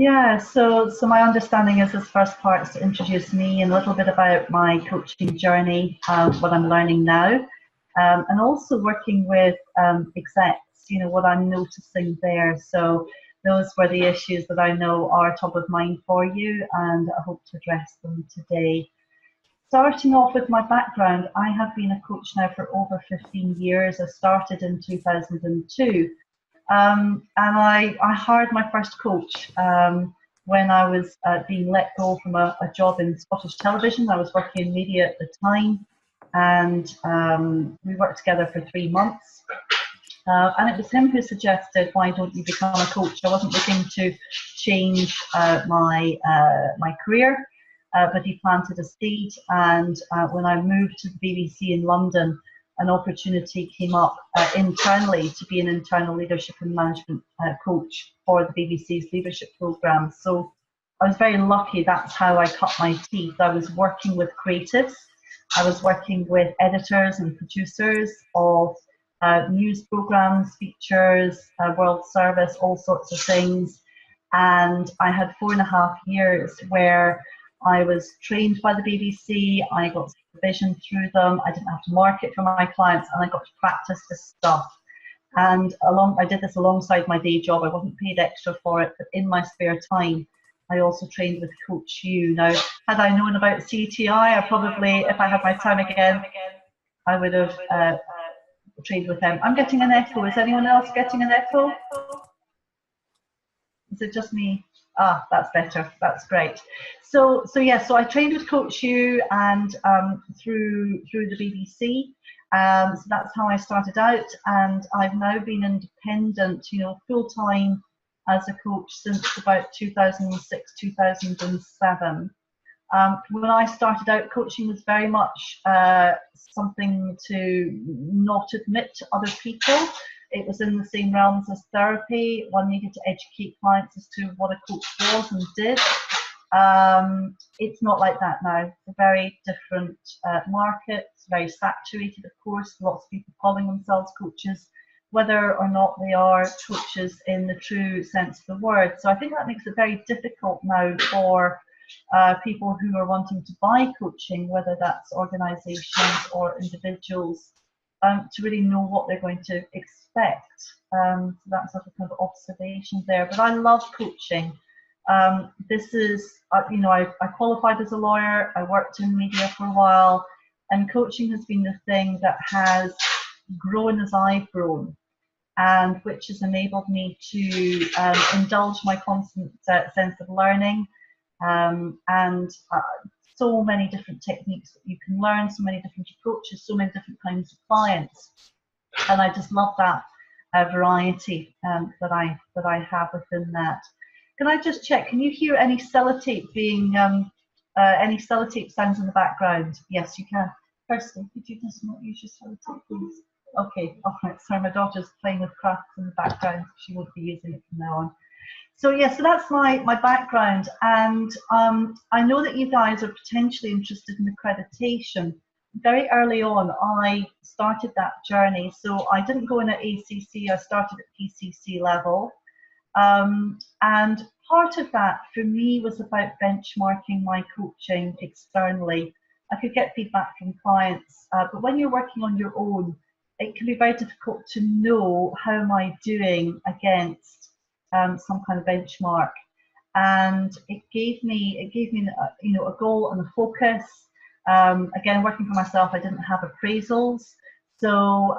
Yeah, so my understanding is this first part is to introduce me and a little bit about my coaching journey, what I'm learning now, and also working with execs, what I'm noticing there. So those were the issues that I know are top of mind for you, and I hope to address them today. Starting off with my background, I have been a coach now for over 15 years. I started in 2002. And I hired my first coach when I was being let go from a job in Scottish television. I was working in media at the time, and we worked together for 3 months. And it was him who suggested, why don't you become a coach? I wasn't looking to change my career, but he planted a seed. And when I moved to the BBC in London, an opportunity came up internally to be an internal leadership and management coach for the BBC's leadership programme. So I was very lucky. That's how I cut my teeth. I was working with creatives. I was working with editors and producers of news programmes, features, world service, all sorts of things. And I had 4.5 years where I was trained by the BBC, I got supervision through them, I didn't have to market for my clients, and I got to practice this stuff. And I did this alongside my day job. I wasn't paid extra for it, but in my spare time, I also trained with Coach U. Now, had I known about CTI, I probably, if I had my time again, I would have trained with them. I'm getting an echo. Is anyone else getting an echo? Is it just me? Ah, that's better. That's great. So I trained with Coach U and through the BBC. So that's how I started out, and I've now been independent, full time as a coach since about 2006, 2007. When I started out, coaching was very much something to not admit to other people. It was in the same realms as therapy. One needed to educate clients as to what a coach was and did. It's not like that now. It's a very different market. It's very saturated, of course. Lots of people calling themselves coaches, whether or not they are coaches in the true sense of the word. So I think that makes it very difficult now for people who are wanting to buy coaching, whether that's organisations or individuals, to really know what they're going to expect. So that's sort of kind of observation there. But I love coaching. This is, I qualified as a lawyer. I worked in media for a while, and coaching has been the thing that has grown as I've grown, and which has enabled me to indulge my constant sense of learning, and so many different techniques that you can learn, so many different approaches, so many different kinds of clients, and I just love that variety that I have within that. Can I just check? Can you hear any sellotape being any sellotape sounds in the background? Yes, you can. Firstly, could you just not use your sellotape, please? Okay. All right. Sorry, my daughter's playing with crafts in the background. She won't be using it from now on. So yeah, so that's my background, and I know that you guys are potentially interested in accreditation. Very early on, I started that journey. So I didn't go in at ACC. I started at PCC level. And part of that for me was about benchmarking my coaching externally. I could get feedback from clients, but when you're working on your own, it can be very difficult to know how am I doing against some kind of benchmark. And it gave me a goal and a focus. Again, working for myself, I didn't have appraisals. So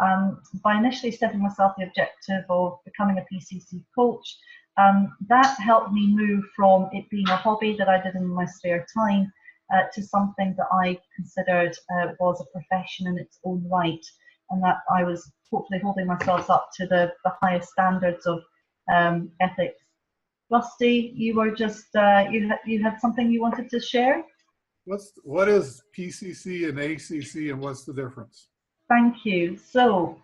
by initially setting myself the objective of becoming a PCC coach, that helped me move from it being a hobby that I did in my spare time to something that I considered was a profession in its own right, and that I was hopefully holding myself up to the highest standards of ethics. Rusty, you were just you had something you wanted to share? What is PCC and ACC, and what's the difference? Thank you. So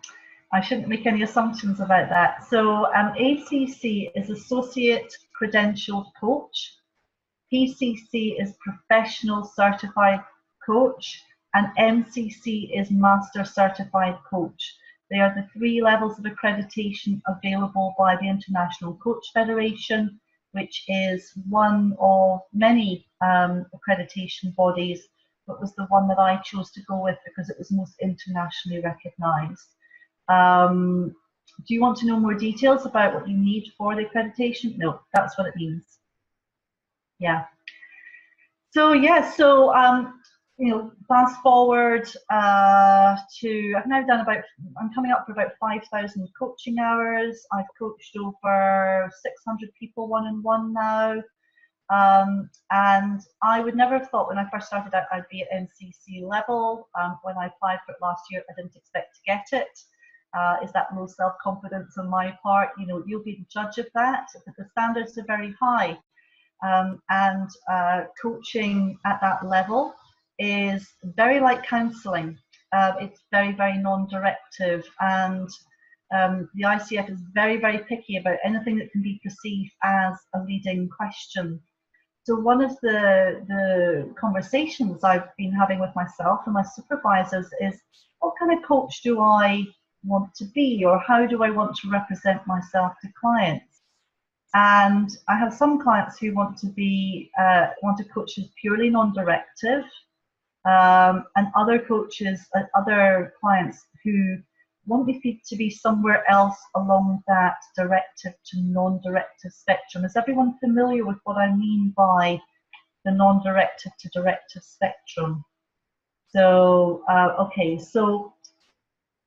I shouldn't make any assumptions about that. So ACC is Associate Credentialed Coach, PCC is Professional Certified Coach, and MCC is Master Certified Coach. They are the 3 levels of accreditation available by the International Coach Federation, which is one of many accreditation bodies, but was the one that I chose to go with because it was most internationally recognised. Do you want to know more details about what you need for the accreditation? No, that's what it means. Yeah. So yeah, so you know, fast forward to, I've now done about, I'm coming up for about 5,000 coaching hours. I've coached over 600 people one-on-one now. And I would never have thought when I first started out I'd be at MCC level. When I applied for it last year, I didn't expect to get it. Is that low self-confidence on my part? You know, you'll be the judge of that. But the standards are very high. And coaching at that level is very like counselling. It's very, very non-directive, and the ICF is very, very picky about anything that can be perceived as a leading question. So one of the conversations I've been having with myself and my supervisors is, what kind of coach do I want to be, or how do I want to represent myself to clients? And I have some clients who want to be want a coach who's purely non-directive, and other coaches, other clients who want me to be somewhere else along that directive to non-directive spectrum. Is everyone familiar with what I mean by the non-directive to directive spectrum? So, okay, so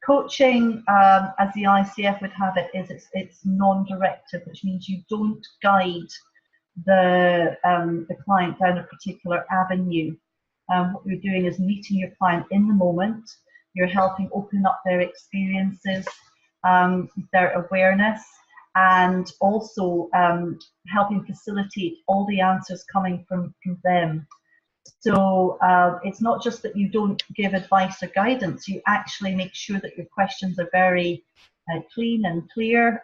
coaching, as the ICF would have it, is it's non-directive, which means you don't guide the client down a particular avenue. What you're doing is meeting your client in the moment. You're helping open up their experiences, their awareness, and also helping facilitate all the answers coming from them. So it's not just that you don't give advice or guidance, you actually make sure that your questions are very clean and clear.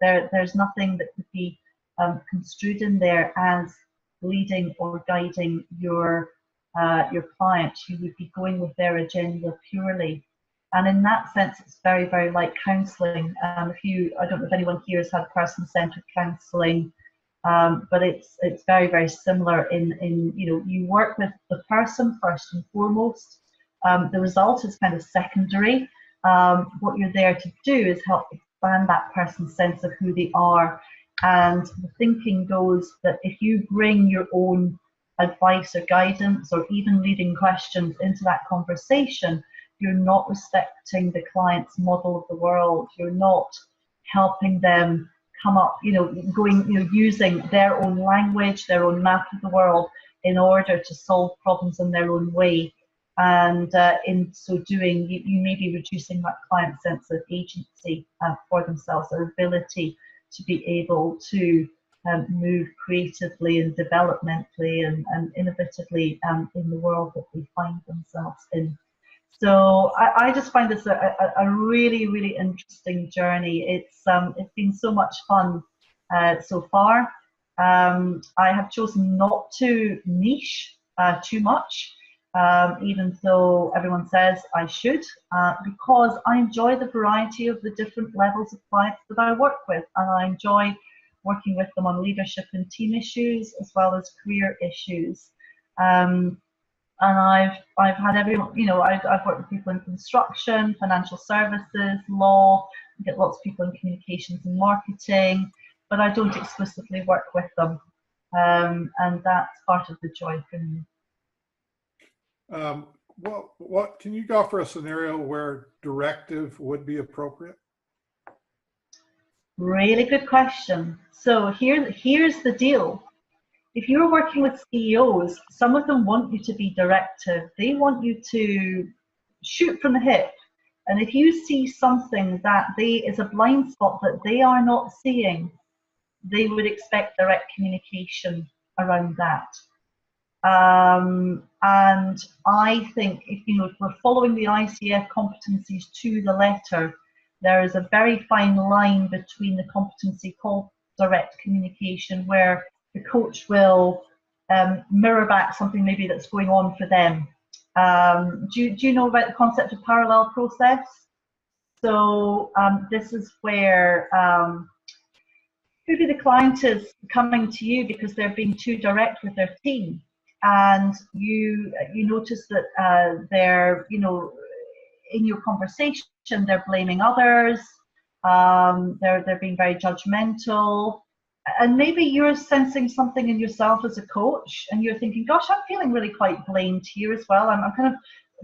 There's nothing that could be construed in there as leading or guiding your client. You would be going with their agenda purely. And in that sense, it's very, very like counselling. I don't know if anyone here has had person-centered counselling, but it's very, very similar in you know, you work with the person first and foremost. The result is kind of secondary. What you're there to do is help expand that person's sense of who they are. And the thinking goes that if you bring your own advice or guidance or even leading questions into that conversation, you're not respecting the client's model of the world. You're not helping them come up, you know, using their own language, their own map of the world in order to solve problems in their own way. And in so doing, you may be reducing that client's sense of agency for themselves, their ability to be able to move creatively and developmentally and innovatively in the world that they find themselves in. So I just find this a really, really interesting journey. It's been so much fun so far. I have chosen not to niche too much, even though everyone says I should, because I enjoy the variety of the different levels of clients that I work with, and I enjoy working with them on leadership and team issues as well as career issues. And I've had everyone, you know, I've worked with people in construction, financial services, law. I get lots of people in communications and marketing, but I don't exclusively work with them, and that's part of the joy for me. What can you offer a scenario where directive would be appropriate? Really good question. So here's the deal. If you're working with CEOs, some of them want you to be directive. They want you to shoot from the hip. And if you see something that is a blind spot that they are not seeing, they would expect direct communication around that. And I think if we're following the ICF competencies to the letter, there is a very fine line between the competency called direct communication, where the coach will mirror back something maybe that's going on for them. Do you know about the concept of parallel process? So this is where maybe the client is coming to you because they're being too direct with their team, and you notice that they're, in your conversation, they're blaming others, they're being very judgmental, and maybe you're sensing something in yourself as a coach, and you're thinking, gosh, I'm feeling really quite blamed here as well. I'm kind of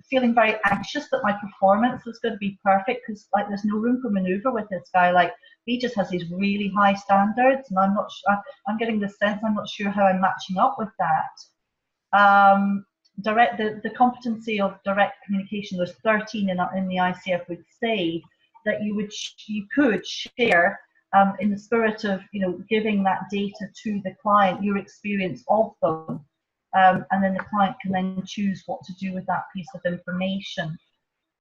feeling very anxious that my performance is going to be perfect, because like there's no room for maneuver with this guy. Like, he just has these really high standards, and I'm getting the sense I'm not sure how I'm matching up with that. The competency of direct communication, there's 13 in the ICF, would say that you could share, in the spirit of giving that data to the client, your experience of them, and then the client can then choose what to do with that piece of information.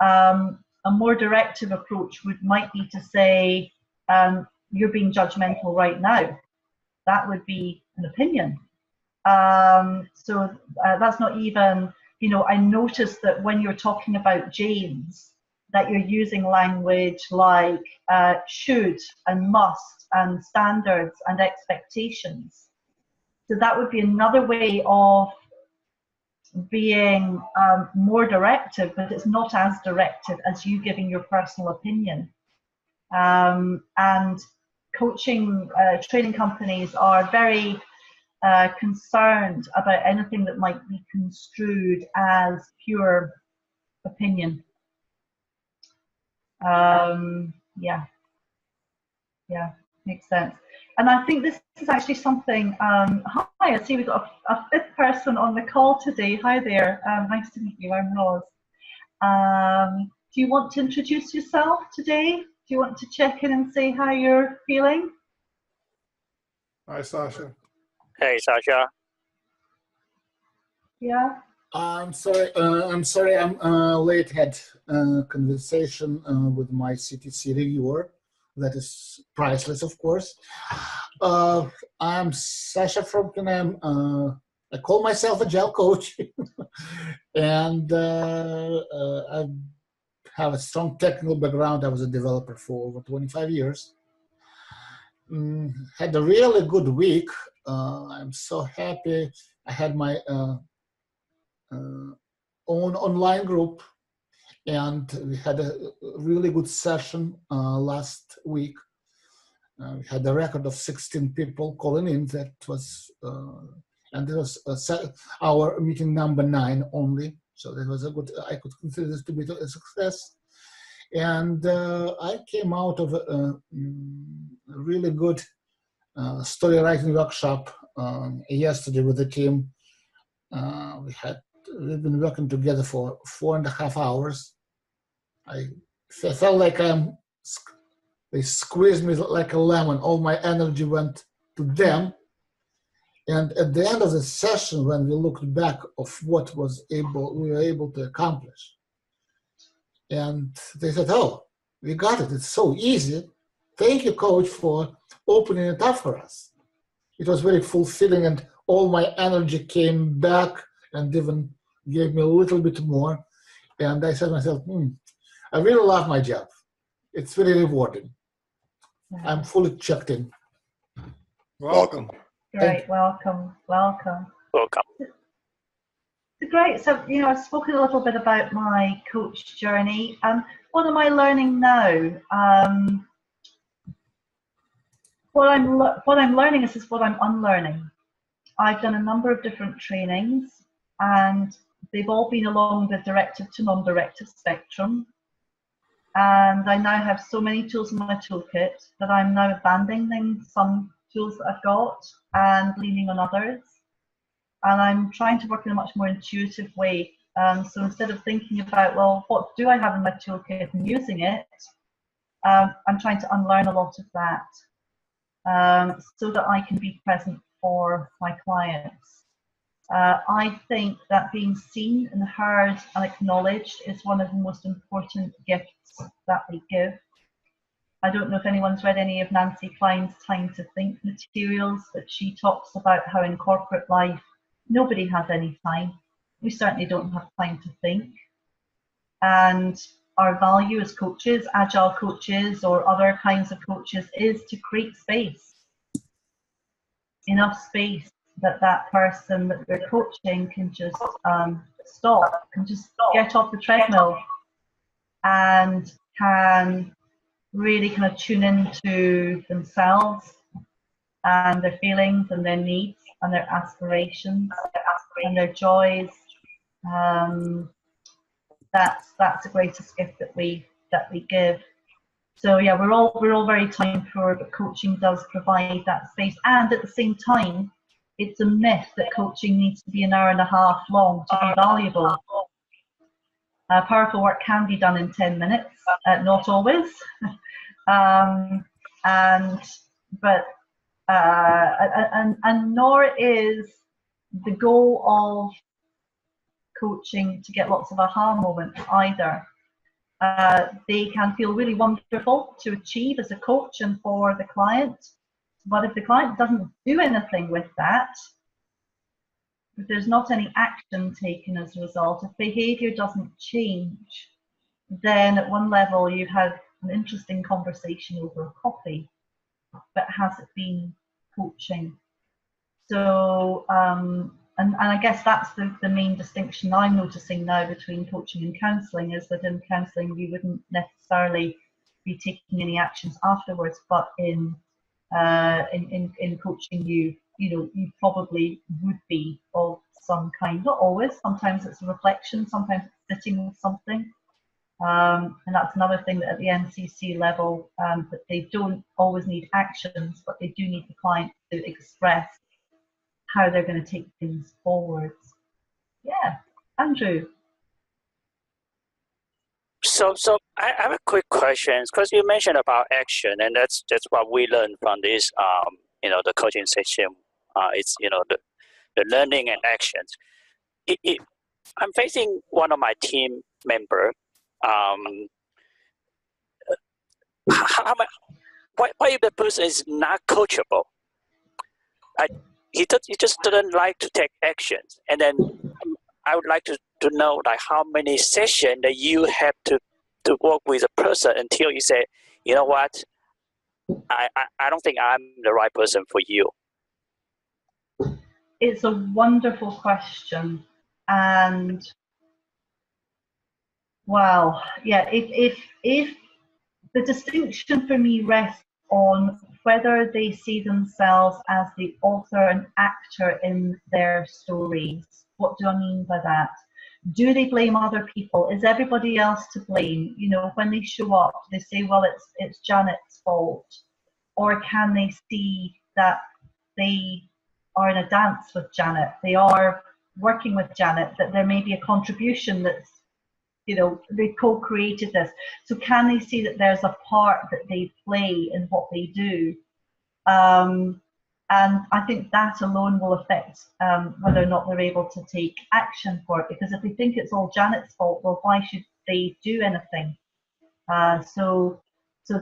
A more directive approach might be to say, you're being judgmental right now. That would be an opinion. So that's not even, I noticed that when you're talking about James, that you're using language like should and must and standards and expectations. So that would be another way of being more directive, but it's not as directive as you giving your personal opinion. And coaching, training companies are very concerned about anything that might be construed as pure opinion. Yeah, makes sense. And I think this is actually something, hi, I see we've got a fifth person on the call today. Hi there, nice to meet you, I'm Ros. Do you want to introduce yourself today? Do you want to check in and say how you're feeling? Hi, Sasha. Hey, Sasha. Yeah. I'm sorry. I'm late. Had a conversation with my CTC reviewer. That is priceless, of course. I'm Sasha from Canam. I call myself a gel coach, and I have a strong technical background. I was a developer for over 25 years. Had a really good week. I'm so happy. I had my own online group, and we had a really good session last week. We had a record of 16 people calling in. That was, and it was our meeting number 9 only. So that was a good, I could consider this to be a success. And I came out of a really good story writing workshop yesterday with the team. We've been working together for 4.5 hours. I felt like they squeezed me like a lemon. All my energy went to them. And at the end of the session, when we looked back of what we were able to accomplish, and they said, "Oh, we got it. It's so easy. Thank you, coach, for opening it up for us." It was very fulfilling, and all my energy came back and even gave me a little bit more. And I said to myself, I really love my job. It's very rewarding. I'm fully checked in. Welcome. Great, welcome. Welcome. Great. So, I've spoken a little bit about my coach journey. What am I learning now? What I'm learning is what I'm unlearning. I've done a number of different trainings, and they've all been along the directive to non-directive spectrum. And I now have so many tools in my toolkit that I'm now abandoning some tools that I've got and leaning on others. And I'm trying to work in a much more intuitive way. So instead of thinking about, well, what do I have in my toolkit and using it, I'm trying to unlearn a lot of that so that I can be present for my clients. I think that being seen and heard and acknowledged is one of the most important gifts that we give. I don't know if anyone's read any of Nancy Klein's Time to Think materials, but she talks about how in corporate life, nobody has any time. We certainly don't have time to think. And our value as coaches, agile coaches or other kinds of coaches, is to create space. enough space that that person that they're coaching can just stop, can just get off the treadmill and can really kind of tune into themselves and their feelings and their needs and their aspirations and their joys. That's the greatest gift that we give. So yeah, we're all very time poor, but coaching does provide that space. And at the same time, it's a myth that coaching needs to be an hour and a half long to be valuable. Powerful work can be done in 10 minutes, not always. And nor is the goal of coaching to get lots of aha moments either. They can feel really wonderful to achieve as a coach and for the client, but if the client doesn't do anything with that, if there's not any action taken as a result, if behaviour doesn't change, then at one level you have an interesting conversation over a coffee, but has it been coaching? So, and I guess that's the main distinction I'm noticing now between coaching and counselling, is that in counselling you wouldn't necessarily be taking any actions afterwards, but in coaching you probably would be of some kind. Not always. Sometimes it's a reflection. Sometimes it's sitting with something. And that's another thing that at the MCC level, that they don't always need actions, but they do need the client to express how they're going to take things forwards. Yeah, Andrew. So I have a quick question, because you mentioned about action, and that's what we learned from this, the coaching session. It's the learning and actions. I'm facing one of my team member. Why if the person is not coachable? He just doesn't like to take actions, and then I would like to know, like, how many sessions that you have to work with a person until you say, you know what, I don't think I'm the right person for you. It's a wonderful question, and well, yeah, if the distinction for me rests on whether they see themselves as the author and actor in their stories. What do I mean by that? Do they blame other people? Is everybody else to blame? When they show up, they say, well, it's Janet's fault. Or can they see that they are in a dance with Janet, they are working with Janet, that there may be a contribution that's, they co-created this. So can they see that there's a part that they play in what they do? And I think that alone will affect whether or not they're able to take action for it. Because if they think it's all Janet's fault, well, why should they do anything? So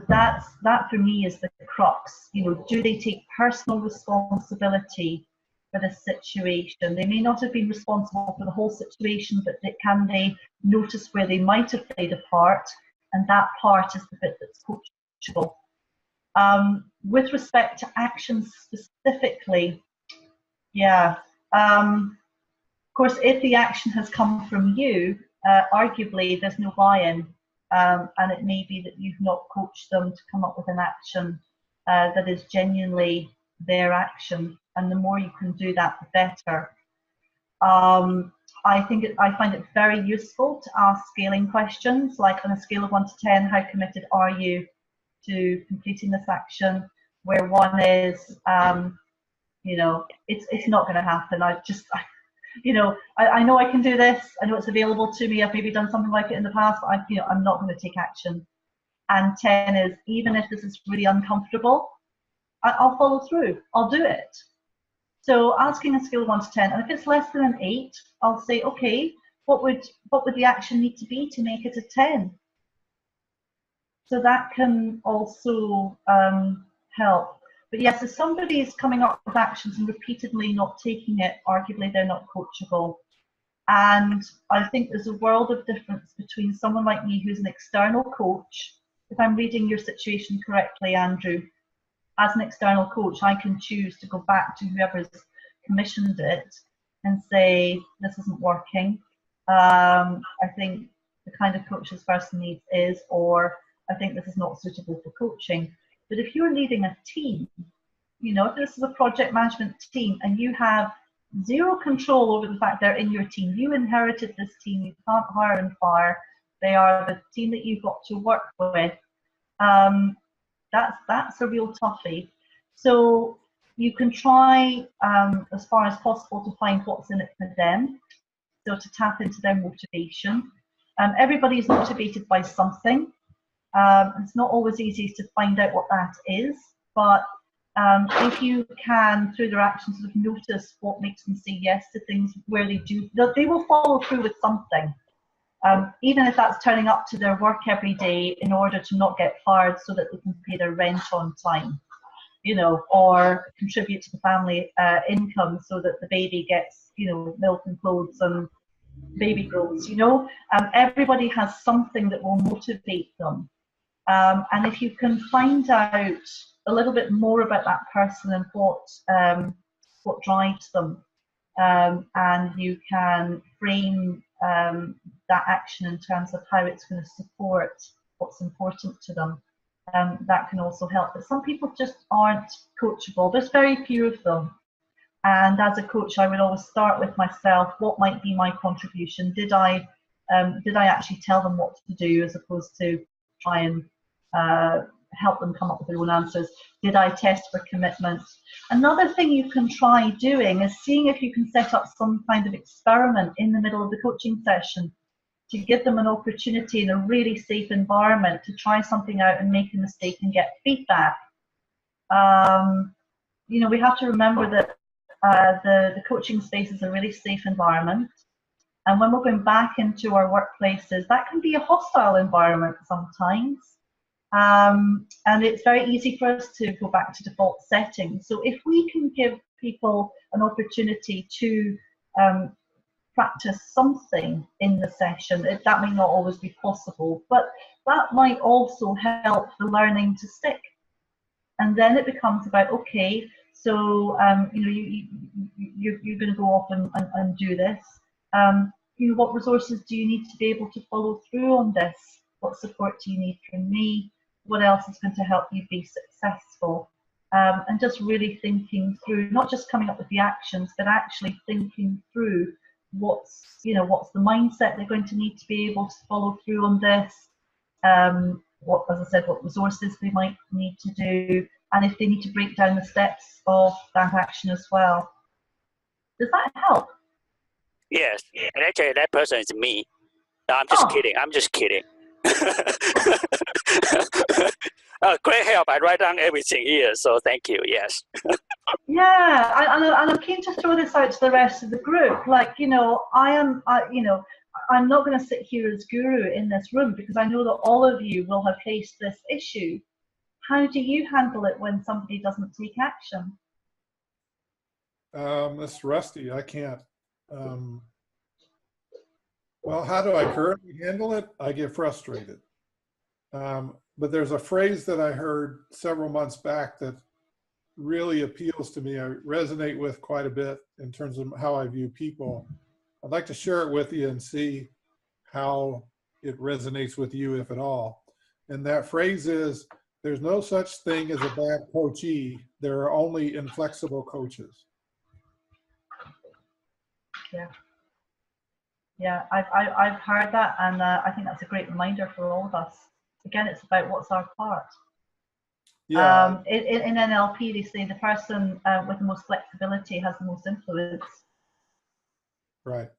that for me is the crux. Do they take personal responsibility for the situation? They may not have been responsible for the whole situation, but can they notice where they might have played a part, and that part is the bit that's coachable. With respect to actions specifically, yeah, of course, if the action has come from you, arguably there's no buy-in, and it may be that you've not coached them to come up with an action that is genuinely their action, and the more you can do that, the better. I find it very useful to ask scaling questions, like on a scale of 1 to 10, how committed are you to completing this action? Where 1 is, it's not going to happen. I know I can do this. I know it's available to me. I've maybe done something like it in the past, but I'm not going to take action. And 10 is, even if this is really uncomfortable, I'll follow through. I'll do it. So asking a scale of 1 to 10, and if it's less than an 8, I'll say, okay, what would the action need to be to make it a 10? So that can also help. But yes, if somebody is coming up with actions and repeatedly not taking it, arguably they're not coachable. And I think there's a world of difference between someone like me who's an external coach, if I'm reading your situation correctly, Andrew, as an external coach, I can choose to go back to whoever's commissioned it and say, this isn't working. I think the kind of coach this person needs is, or I think this is not suitable for coaching. But if you're leading a team, you know, if this is a project management team and you have zero control over the fact they're in your team, you inherited this team, you can't hire and fire, they are the team that you've got to work with, that's a real toughie. So you can try as far as possible to find what's in it for them, so to tap into their motivation. Everybody is motivated by something. It's not always easy to find out what that is, but if you can, through their actions, sort of notice what makes them say yes to things, where they will follow through with something. Even if that's turning up to their work every day in order to not get fired so that they can pay their rent on time, you know, or contribute to the family income so that the baby gets, you know, milk and clothes and baby clothes, you know. Everybody has something that will motivate them. And if you can find out a little bit more about that person and what drives them, and you can frame that action in terms of how it's going to support what's important to them, that can also help. But some people just aren't coachable. There's very few of them. And as a coach, I would always start with myself. What might be my contribution? Did I actually tell them what to do, as opposed to try and help them come up with their own answers? Did I test for commitment? Another thing you can try doing is seeing if you can set up some kind of experiment in the middle of the coaching session to give them an opportunity in a really safe environment to try something out and make a mistake and get feedback. You know, we have to remember that the coaching space is a really safe environment. And when we're going back into our workplaces, that can be a hostile environment sometimes. And it's very easy for us to go back to default settings. So if we can give people an opportunity to practice something in the session, that may not always be possible, but that might also help the learning to stick. And then it becomes about, okay, so you know, you're going to go off and do this. You know, what resources do you need to be able to follow through on this? What support do you need from me? What else is going to help you be successful? And just really thinking through, not just coming up with the actions, but actually thinking through what's the mindset they're going to need to be able to follow through on this. What, as I said, what resources they might need to do, and if they need to break down the steps of that action as well. Does that help? Yes, and actually that person is me. No, I'm just kidding. I'm just kidding. Great help. I write down everything here, so thank you. Yes. Yeah, and I'm keen to throw this out to the rest of the group. Like, you know, I'm not going to sit here as guru in this room, because I know that all of you will have faced this issue. How do you handle it when somebody doesn't take action? It's rusty. I can't. Well, how do I currently handle it? I get frustrated. But there's a phrase that I heard several months back that really appeals to me. I resonate with quite a bit in terms of how I view people. I'd like to share it with you and see how it resonates with you, if at all. And that phrase is, there's no such thing as a bad coachee. There are only inflexible coaches. Yeah. Yeah, I've heard that, and I think that's a great reminder for all of us. Again, it's about what's our part. Yeah. In NLP, they say the person with the most flexibility has the most influence. Right.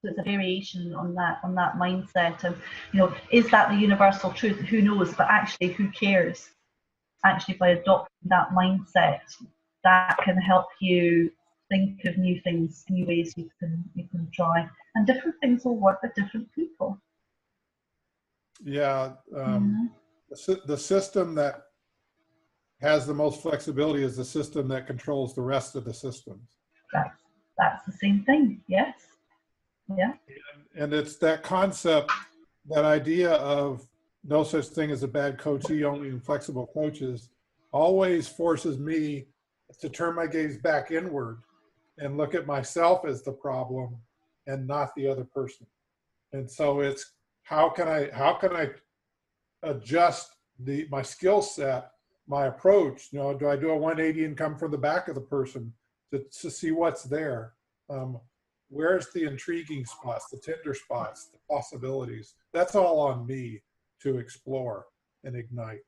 So it's a variation on that mindset. And, you know, is that the universal truth? Who knows? But actually, who cares? Actually, by adopting that mindset, that can help you think of new things, new ways you can try, and different things will work with different people. Yeah. The system that has the most flexibility is the system that controls the rest of the systems. That's the same thing. Yes. Yeah. And it's that concept, that idea of no such thing as a bad coachee, only inflexible coaches, always forces me to turn my gaze back inward and look at myself as the problem and not the other person. And so it's how can I adjust my skill set, my approach? You know, do I do a 180 and come from the back of the person to see what's there? Where's the intriguing spots, the tender spots, the possibilities? That's all on me to explore and ignite.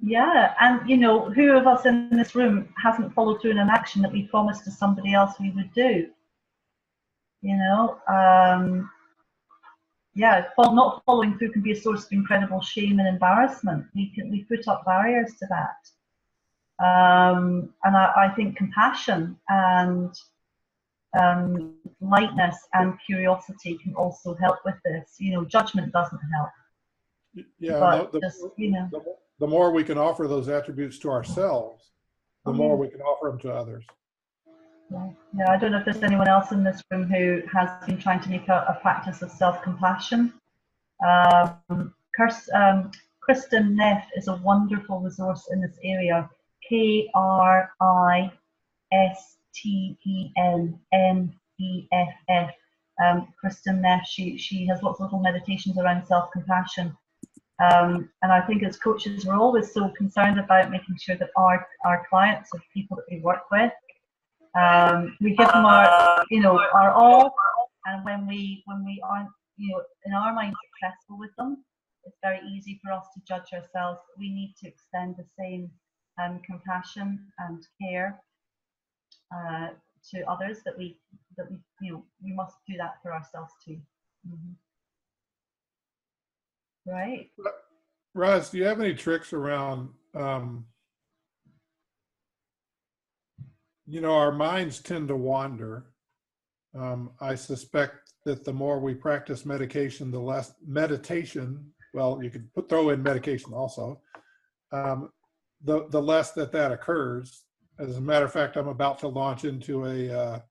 Yeah, and you know, who of us in this room hasn't followed through in an action that we promised to somebody else we would do? You know, yeah, not following through can be a source of incredible shame and embarrassment. We put up barriers to that, and I think compassion and lightness and curiosity can also help with this. You know, judgment doesn't help. Yeah, but just, you know, the more we can offer those attributes to ourselves, the more we can offer them to others. Yeah, I don't know if there's anyone else in this room who has been trying to make a practice of self-compassion. Kristen Neff is a wonderful resource in this area. KRISTENNEFF. Kristen Neff, she has lots of little meditations around self-compassion. And I think as coaches, we're always so concerned about making sure that our clients, or people that we work with, we give them our, you know, our all. And when we aren't, you know, in our mind successful with them, it's very easy for us to judge ourselves. We need to extend the same compassion and care to others that we, you know, we must do that for ourselves too. Mm-hmm. Right. Ros, do you have any tricks around, you know, our minds tend to wander. I suspect that the more we practice medication, the less meditation, well, you could throw in medication also, the less that occurs. As a matter of fact, I'm about to launch into a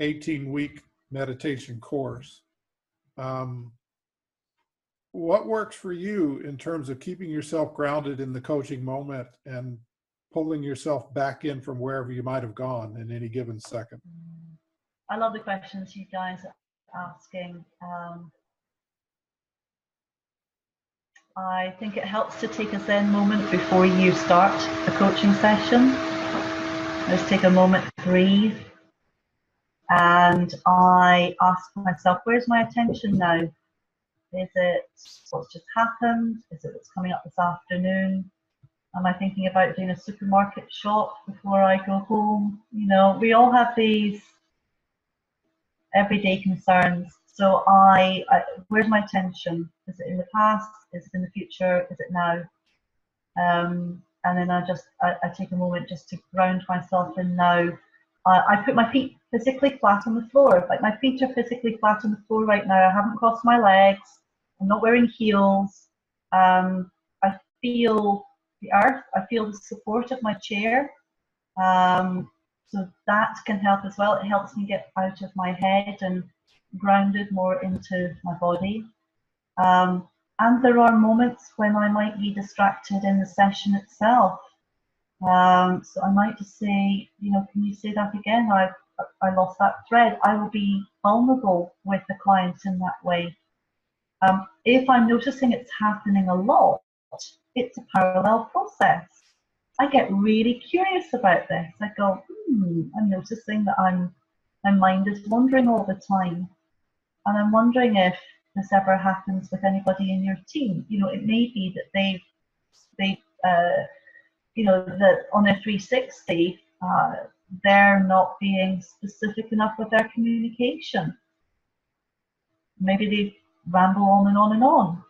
18-week meditation course. What works for you in terms of keeping yourself grounded in the coaching moment and pulling yourself back in from wherever you might have gone in any given second? I love the questions you guys are asking. I think it helps to take a Zen moment before you start a coaching session. Just take a moment to breathe. And I ask myself, where's my attention now? Is it what's just happened? Is it what's coming up this afternoon? Am I thinking about doing a supermarket shop before I go home? You know, we all have these everyday concerns. So where's my attention? Is it in the past? Is it in the future? Is it now? And then I take a moment just to ground myself in now. I put my feet physically flat on the floor. Like, my feet are physically flat on the floor right now. I haven't crossed my legs. I'm not wearing heels. I feel the earth. I feel the support of my chair. So that can help as well. It helps me get out of my head and grounded more into my body. And there are moments when I might be distracted in the session itself. So I might just say, you know, can you say that again? I lost that thread. I will be vulnerable with the client in that way. If I'm noticing it's happening a lot, it's a parallel process. I get really curious about this. I go, I'm noticing that my mind is wandering all the time. And I'm wondering if this ever happens with anybody in your team. You know, it may be that they've you know, that on their 360, they're not being specific enough with their communication. Maybe they ramble on and on and on.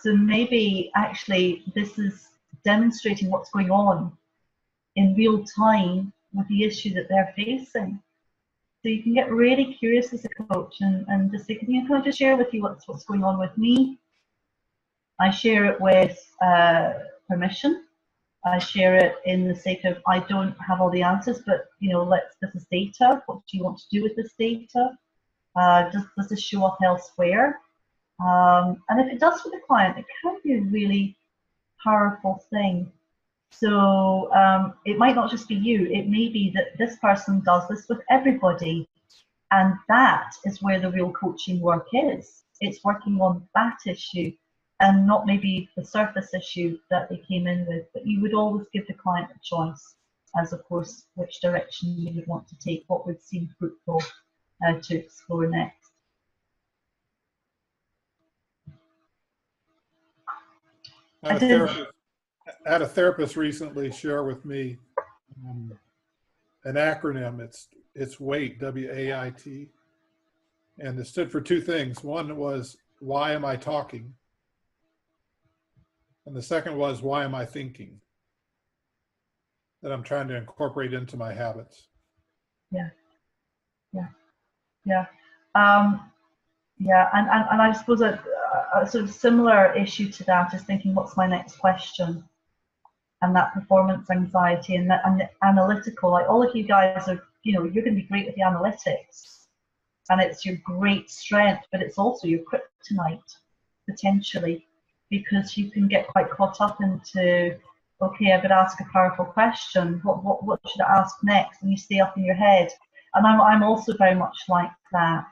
So maybe actually this is demonstrating what's going on in real time with the issue that they're facing. So you can get really curious as a coach and just say, can I just share with you what's going on with me? I share it with permission. I share it in the sake of, I don't have all the answers, but you know, this is data. What do you want to do with this data? Does this show up elsewhere? And if it does for the client, it can be a really powerful thing. So it might not just be you, it may be that this person does this with everybody. And that is where the real coaching work is. It's working on that issue and not maybe the surface issue that they came in with. But you would always give the client a choice as, of course, which direction you would want to take, what would seem fruitful to explore next. I had a therapist recently share with me an acronym. It's WAIT, W-A-I-T, and it stood for two things. One was, why am I talking? And the second was, why am I thinking? That I'm trying to incorporate into my habits. Yeah, yeah, yeah. Yeah, and I suppose a sort of similar issue to that is thinking, what's my next question? And that performance anxiety and the analytical, like all of you guys are, you're going to be great with the analytics, and it's your great strength, but it's also your kryptonite, potentially, because you can get quite caught up into, okay, I've got to ask a powerful question, what should I ask next? And you stay up in your head. And I'm also very much like that.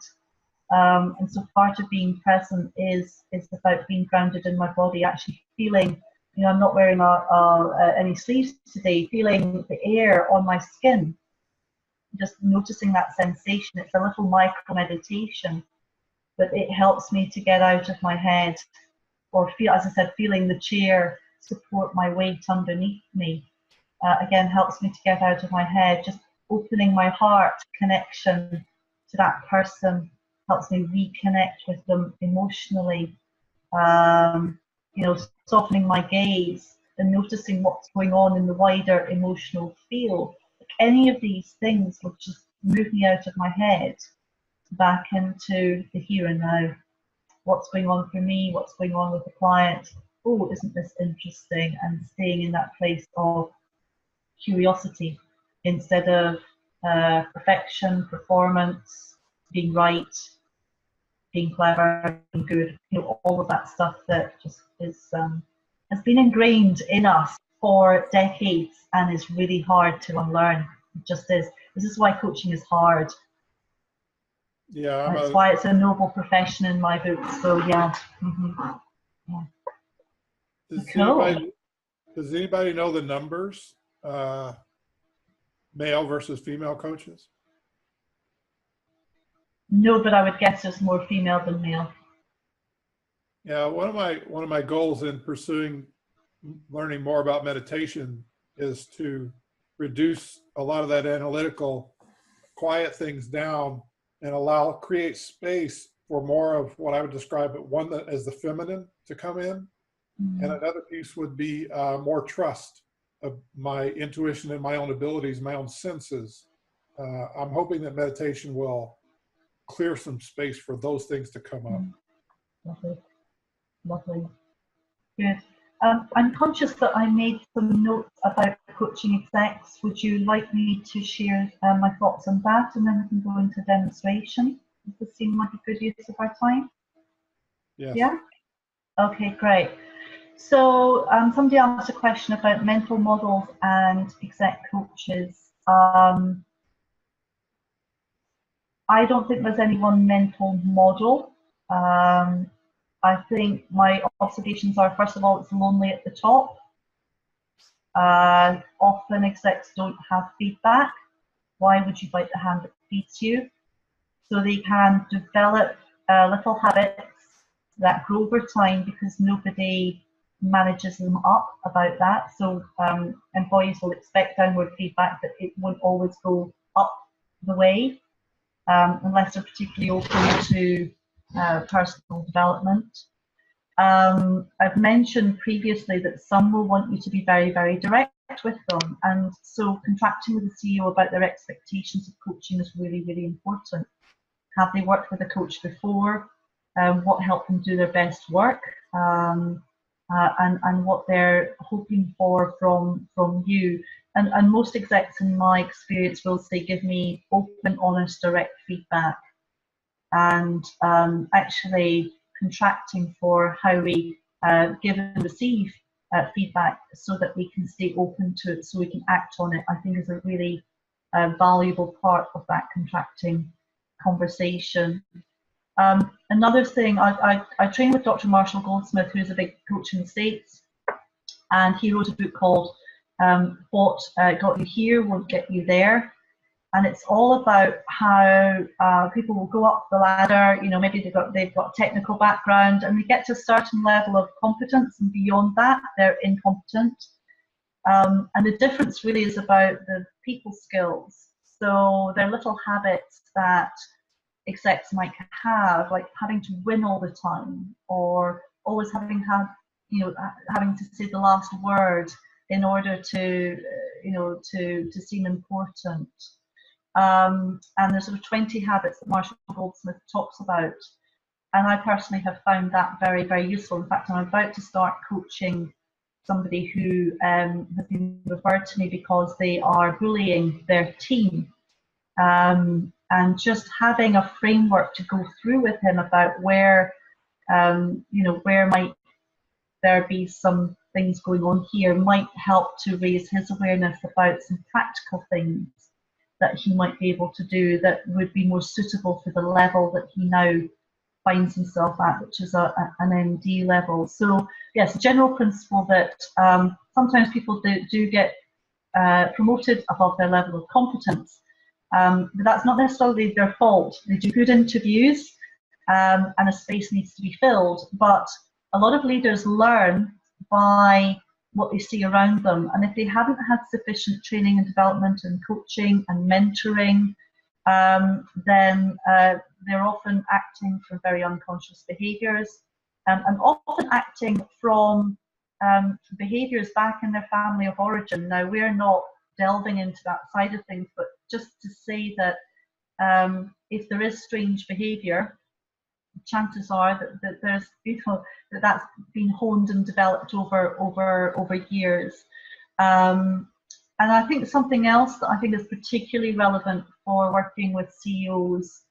And so part of being present is about being grounded in my body, actually feeling, I'm not wearing any sleeves today, feeling the air on my skin, just noticing that sensation. It's a little micro meditation, but it helps me to get out of my head, or feel, as I said, feeling the chair support my weight underneath me. Again, helps me to get out of my head, just opening my heart connection to that person helps me reconnect with them emotionally. Softening my gaze and noticing what's going on in the wider emotional field. Any of these things will just move me out of my head back into the here and now. What's going on for me? What's going on with the client? Oh, isn't this interesting? And staying in that place of curiosity instead of perfection, performance, being right, being clever, being good, all of that stuff that just is has been ingrained in us for decades and is really hard to unlearn. It just is. This is why coaching is hard. Yeah, That's why it's a noble profession in my book. So yeah. Yeah. Does anybody know the numbers, male versus female coaches? No, but I would guess it's more female than male. Yeah, one of my goals in pursuing learning more about meditation is to reduce a lot of that analytical, quiet things down, and create space for more of what I would describe as the feminine to come in. And another piece would be more trust of my intuition and my own abilities, my own senses. I'm hoping that meditation will clear some space for those things to come up. Lovely. Good. I'm conscious that I made some notes about coaching execs. Would you like me to share my thoughts on that, and then we can go into demonstration? Does this seem like a good use of our time? Yes. Yeah? Okay, great. So somebody asked a question about mental models and exec coaches. I don't think there's any one mental model. I think my observations are, first of all, it's lonely at the top. Often execs don't have feedback. Why would you bite the hand that feeds you? So they can develop little habits that grow over time because nobody manages them up about that. So employees will expect downward feedback, but it won't always go up the way unless they're particularly open to personal development. I've mentioned previously that some will want you to be very, very direct with them, and so contracting with the CEO about their expectations of coaching is really, really important. Have they worked with a coach before? What helped them do their best work? And what they're hoping for from you. And most execs in my experience will say, give me open, honest, direct feedback. And actually contracting for how we give and receive feedback so that we can stay open to it, so we can act on it, I think is a really valuable part of that contracting conversation. Another thing, I train with Dr. Marshall Goldsmith, who's a big coach in the States, and he wrote a book called What Got You Here Won't Get You There. And it's all about how people will go up the ladder, you know, maybe they've got technical background and they get to a certain level of competence, and beyond that, they're incompetent. And the difference really is about the people skills. So there are little habits that execs might have, like having to win all the time, or always having to say the last word in order to, to seem important. And there's sort of 20 habits that Marshall Goldsmith talks about. And I personally have found that very, very useful. In fact, I'm about to start coaching somebody who has been referred to me because they are bullying their team. And just having a framework to go through with him about where, where might there be some things going on here might help to raise his awareness about some practical things that he might be able to do that would be more suitable for the level that he now finds himself at, which is an MD level. So yes, general principle that sometimes people do get promoted above their level of competence, but that's not necessarily their fault. They do good interviews, and a space needs to be filled, but a lot of leaders learn by what they see around them, and if they haven't had sufficient training and development and coaching and mentoring, then they're often acting from very unconscious behaviours, and often acting from behaviours back in their family of origin. Now, we're not delving into that side of things, but just to say that if there is strange behaviour, chances are that there's that's been honed and developed over years. And I think something else that I think is particularly relevant for working with CEOs,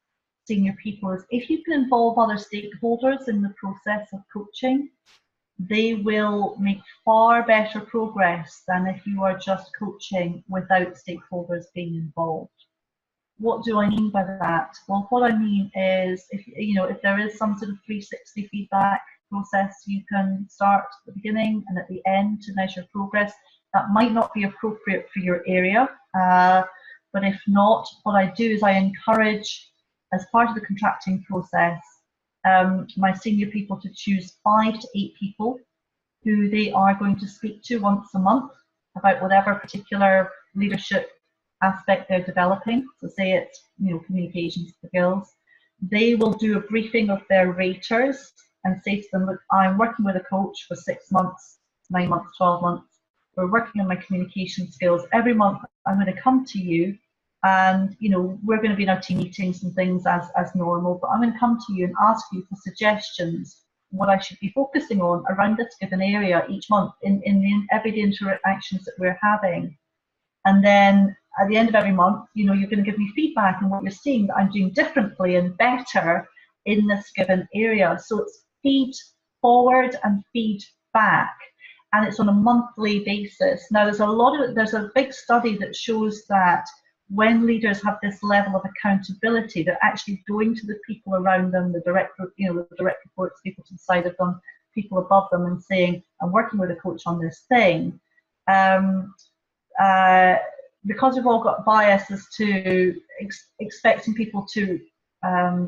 senior people, is if you can involve other stakeholders in the process of coaching, they will make far better progress than if you are just coaching without stakeholders being involved. What do I mean by that? Well, what I mean is if there is some sort of 360 feedback process, you can start at the beginning and at the end to measure progress. That might not be appropriate for your area, but if not, what I do is I encourage, as part of the contracting process, my senior people to choose 5 to 8 people who they are going to speak to once a month about whatever particular leadership aspect they're developing. So say it's communication skills. They will do a briefing of their raters and say to them, look, I'm working with a coach for 6 months, 9 months, 12 months. We're working on my communication skills. Every month I'm going to come to you, and we're going to be in our team meetings and things as normal, but I'm going to come to you and ask you for suggestions what I should be focusing on around this given area each month in the everyday interactions that we're having. And then at the end of every month, you're going to give me feedback on what you're seeing that I'm doing differently and better in this given area. So it's feed forward and feed back, and it's on a monthly basis. Now, there's a big study that shows that when leaders have this level of accountability, they're actually going to the people around them, the direct reports, people to the side of them, people above them, and saying, I'm working with a coach on this thing. Because we've all got biases to expecting people to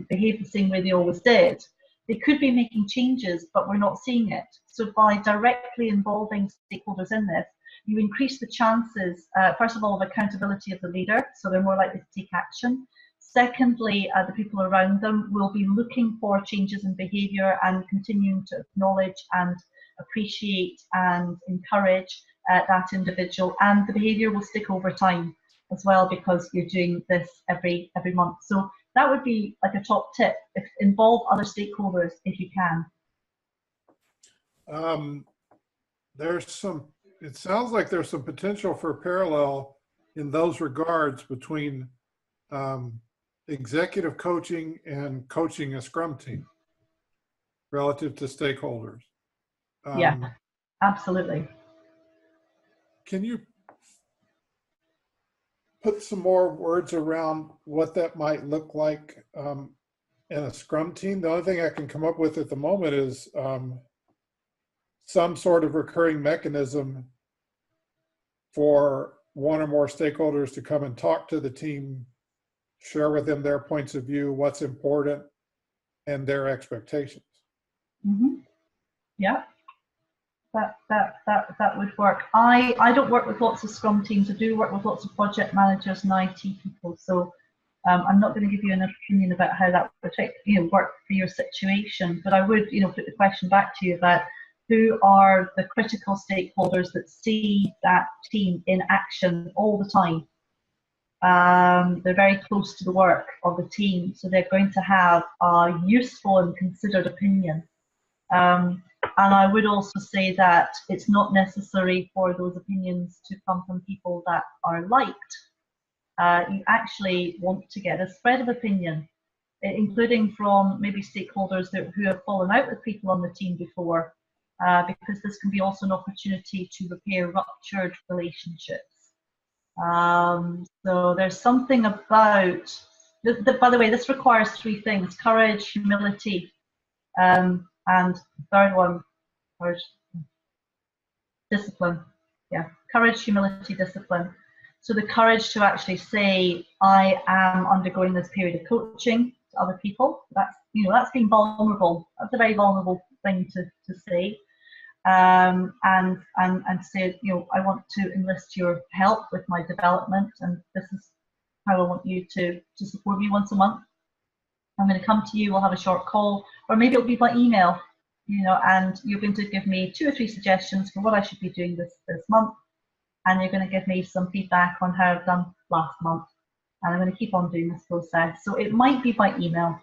behave the same way they always did, they could be making changes, but we're not seeing it. So by directly involving stakeholders in this, you increase the chances, first of all, of accountability of the leader, so they're more likely to take action. Secondly, the people around them will be looking for changes in behaviour and continuing to acknowledge and appreciate and encourage that individual, and the behaviour will stick over time as well because you're doing this every month. So that would be like a top tip: involve other stakeholders if you can. It sounds like there's some potential for parallel in those regards between executive coaching and coaching a Scrum team relative to stakeholders. Yeah, Absolutely. Can you put some more words around what that might look like in a Scrum team? The only thing I can come up with at the moment is some sort of recurring mechanism for one or more stakeholders to come and talk to the team, share with them their points of view, what's important, and their expectations. Mm-hmm. Yeah, that would work. I don't work with lots of Scrum teams. I do work with lots of project managers and IT people. So I'm not going to give you an opinion about how that would work for your situation. But I would put the question back to you about who are the critical stakeholders that see that team in action all the time. They're very close to the work of the team, so they're going to have a useful and considered opinion. And I would also say that it's not necessary for those opinions to come from people that are liked. You actually want to get a spread of opinion, including from maybe stakeholders who have fallen out with people on the team before, because this can be also an opportunity to repair ruptured relationships. So there's something about, by the way, this requires 3 things: courage, humility, and third one, discipline. Yeah, courage, humility, discipline. So the courage to actually say, I am undergoing this period of coaching to other people. That's being vulnerable. That's a very vulnerable thing to say. And say, I want to enlist your help with my development, and this is how I want you to support me once a month. I'm going to come to you, we'll have a short call, or maybe it'll be by email, and you're going to give me 2 or 3 suggestions for what I should be doing this month, and you're going to give me some feedback on how I've done last month, and I'm going to keep on doing this process. So it might be by email.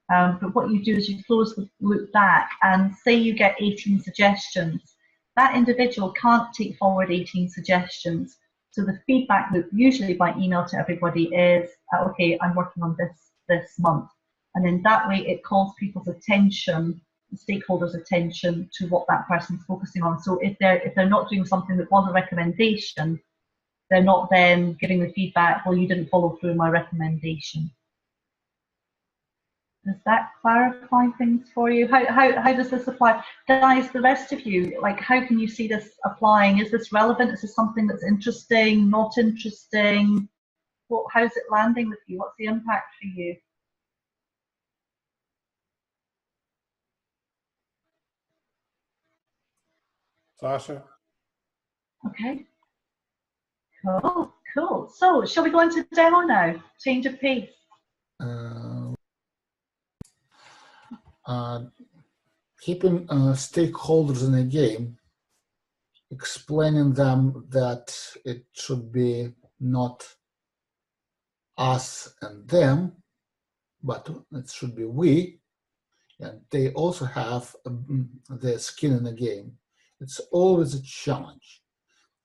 But what you do is you close the loop back, and say you get 18 suggestions. That individual can't take forward 18 suggestions. So the feedback loop, usually by email to everybody, is, okay, I'm working on this month. And then that way it calls people's attention, the stakeholders' attention, to what that person's focusing on. So if they're not doing something that was a recommendation, they're not then giving the feedback, well, you didn't follow through my recommendation. Does that clarify things for you? How does this apply? Guys, the rest of you, how can you see this applying? Is this relevant? Is this something that's interesting, not interesting? How's it landing with you? What's the impact for you? Sasha? Okay. Cool. So, shall we go into demo now? Change of pace. Keeping stakeholders in a game, explaining them that it should be not us and them, but it should be we, and they also have their skin in the game. It's always a challenge,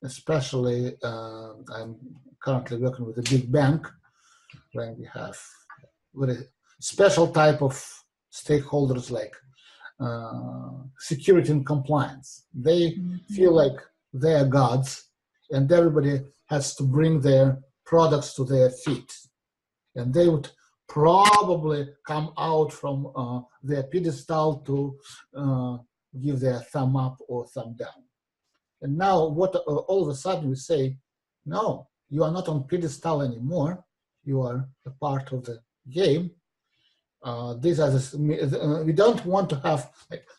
especially I'm currently working with a big bank where we have very special type of stakeholders like security and compliance. They feel like they're gods, and everybody has to bring their products to their feet. And they would probably come out from their pedestal to give their thumb up or thumb down. And now all of a sudden we say, no, you are not on pedestal anymore. You are a part of the game. These are we don't want to have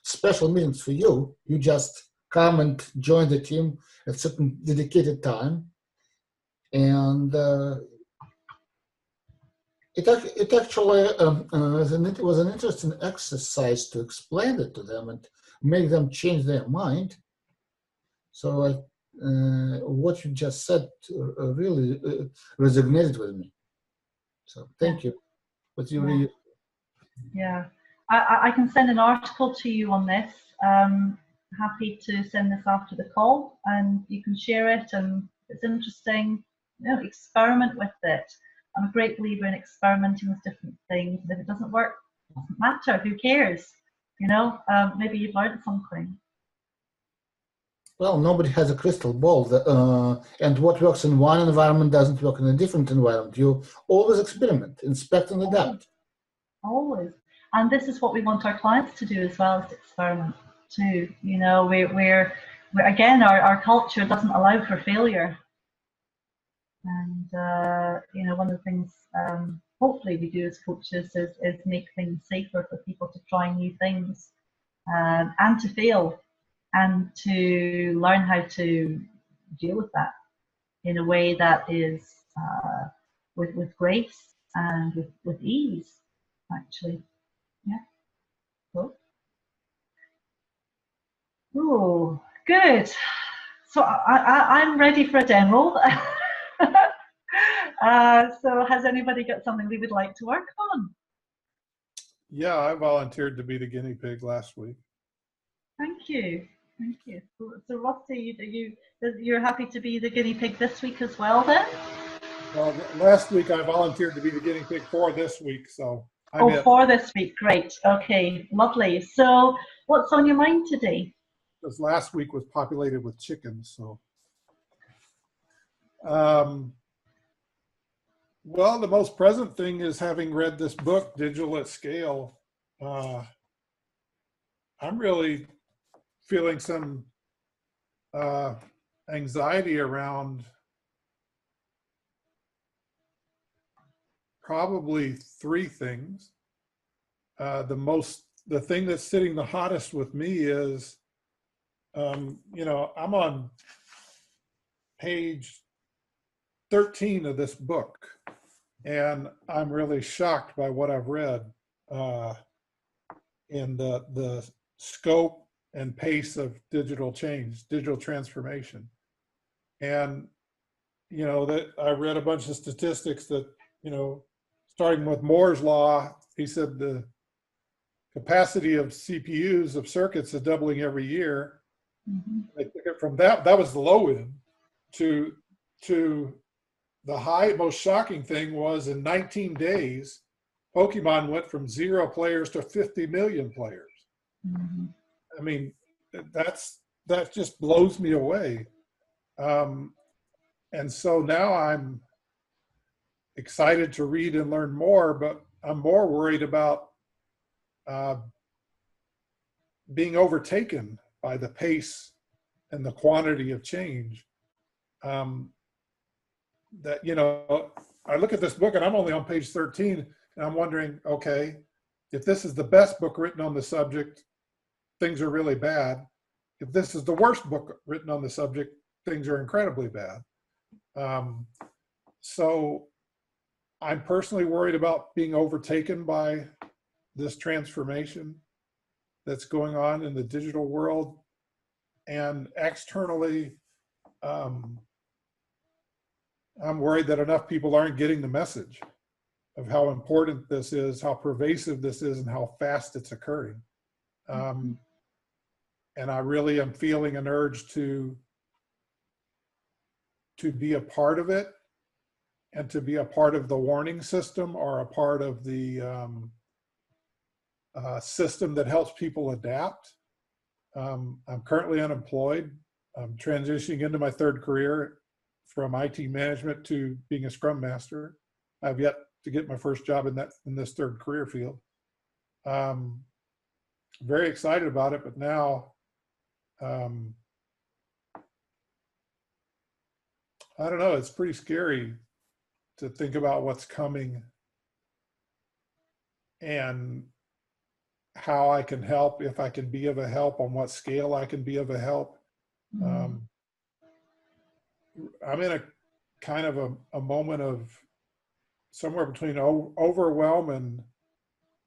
special meetings for you. You just come and join the team at certain dedicated time, and it actually was an interesting exercise to explain it to them and make them change their mind. So what you just said really resonated with me. So thank you. But you really. Yeah, I can send an article to you on this. Happy to send this after the call, and you can share it, and it's interesting, experiment with it. I'm a great believer in experimenting with different things, and if it doesn't work, it doesn't matter, who cares? Maybe you've learned something. Well, nobody has a crystal ball, and what works in one environment doesn't work in a different environment. You always experiment, inspect, and adapt. Always. And this is what we want our clients to do as well, as experiment too. You know, we're again, our culture doesn't allow for failure. And, you know, one of the things hopefully we do as coaches is make things safer for people to try new things and to fail and to learn how to deal with that in a way that is with grace and with ease, actually. Yeah. Cool. Oh, good. So I'm ready for a demo. So has anybody got something they would like to work on? Yeah, I volunteered to be the guinea pig last week. Thank you. Thank you. So Rusty, you're happy to be the guinea pig this week as well then? Well, last week I volunteered to be the guinea pig for this week, so for this week. Great. Okay, lovely. So what's on your mind today? Because last week was populated with chickens, so. Well, the most present thing is having read this book, Digital at Scale. I'm really feeling some anxiety around probably three things. The thing that's sitting the hottest with me is, you know, I'm on page 13 of this book, and I'm really shocked by what I've read in the scope and pace of digital change, digital transformation. And, you know, that I read a bunch of statistics that, you know, starting with Moore's law, he said the capacity of CPUs, of circuits, is doubling every year. Mm-hmm. I took it from that was the low end, to the high, most shocking thing was in 19 days, Pokemon went from 0 players to 50 million players. Mm-hmm. I mean, that just blows me away. And so now I'm excited to read and learn more, but I'm more worried about being overtaken by the pace and the quantity of change. That, you know, I look at this book and I'm only on page 13 and I'm wondering, okay, if this is the best book written on the subject, things are really bad. If this is the worst book written on the subject, things are incredibly bad. So I'm personally worried about being overtaken by this transformation that's going on in the digital world. And externally, I'm worried that enough people aren't getting the message of how important this is, how pervasive this is, and how fast it's occurring. And I really am feeling an urge to be a part of it, and to be a part of the warning system, or a part of the system that helps people adapt. I'm currently unemployed. I'm transitioning into my third career from IT management to being a Scrum Master. I've yet to get my first job in this third career field. Very excited about it, but now I don't know, it's pretty scary to think about what's coming and how I can help, if I can be of a help, on what scale I can be of a help. I'm in a kind of a moment of somewhere between overwhelm and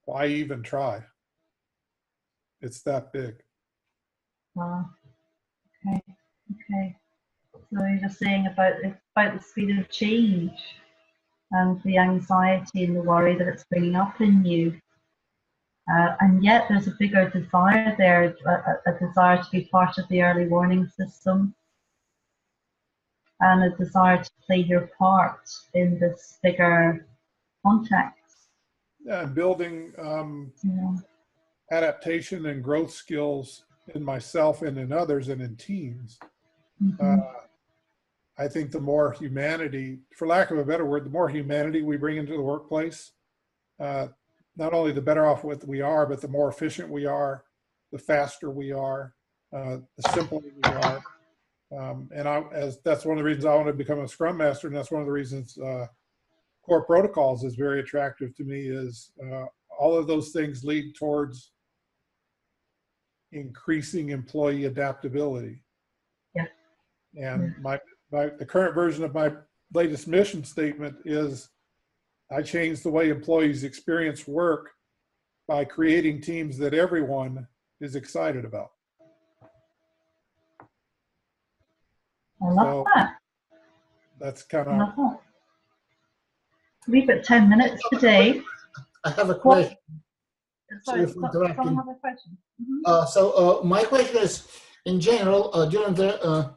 why even try? It's that big. Wow. Okay. So you're just saying about the speed of change and the anxiety and the worry that it's bringing up in you. And yet there's a bigger desire there, a desire to be part of the early warning system, and a desire to play your part in this bigger context. Yeah, and building adaptation and growth skills in myself and in others and in teams. Mm-hmm. I think the more humanity, for lack of a better word, the more humanity we bring into the workplace, not only the better off we are, but the more efficient we are, the faster we are, the simpler we are. And that's one of the reasons I want to become a Scrum Master, and that's one of the reasons core protocols is very attractive to me. Is all of those things lead towards increasing employee adaptability. Yeah. And the current version of my latest mission statement is I changed the way employees experience work by creating teams that everyone is excited about. I love that. That's kind I of. love that. We've got 10 minutes today. I have a question. Sorry, interrupting. someone have a question? Mm-hmm. So my question is, in general, during the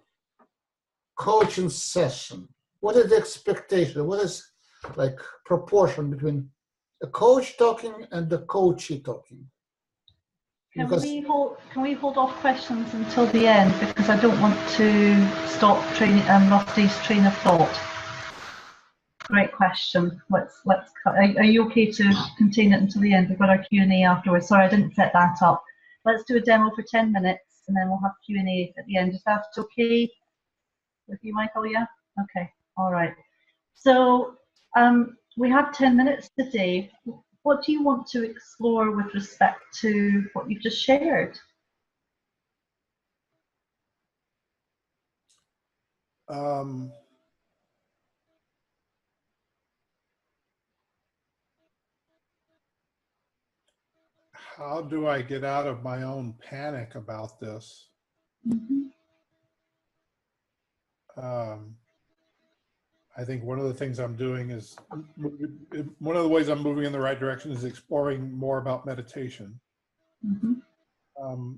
coaching session, what is the expectation? What is like proportion between a coach talking and the coachee talking? Can we hold off questions until the end, because I don't want to stop Rusty's train of thought. Great question. Let's cut. Are you okay to contain it until the end? We've got our Q&A afterwards. Sorry, I didn't set that up. Let's do a demo for 10 minutes and then we'll have Q&A at the end. Is that okay with you, Michael? Yeah? Okay. All right. So we have 10 minutes today. What do you want to explore with respect to what you've just shared? How do I get out of my own panic about this? Mm-hmm. I think one of the things I'm doing is, one of the ways I'm moving in the right direction is exploring more about meditation. Mm-hmm.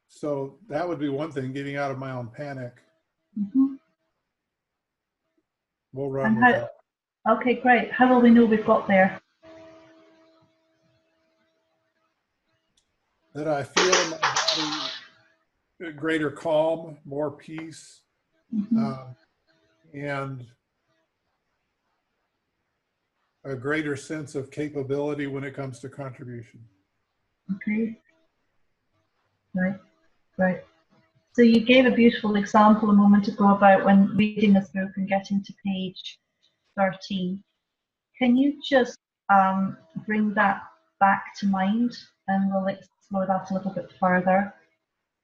So that would be one thing, getting out of my own panic. Mm-hmm. We'll run with that. Okay, great. How will we know we've got there? That I feel in my body greater calm, more peace, Mm-hmm. and a greater sense of capability when it comes to contribution. Okay. Right. So you gave a beautiful example a moment ago about when reading this book and getting to page 13. Can you just bring that back to mind, and we'll explore that a little bit further?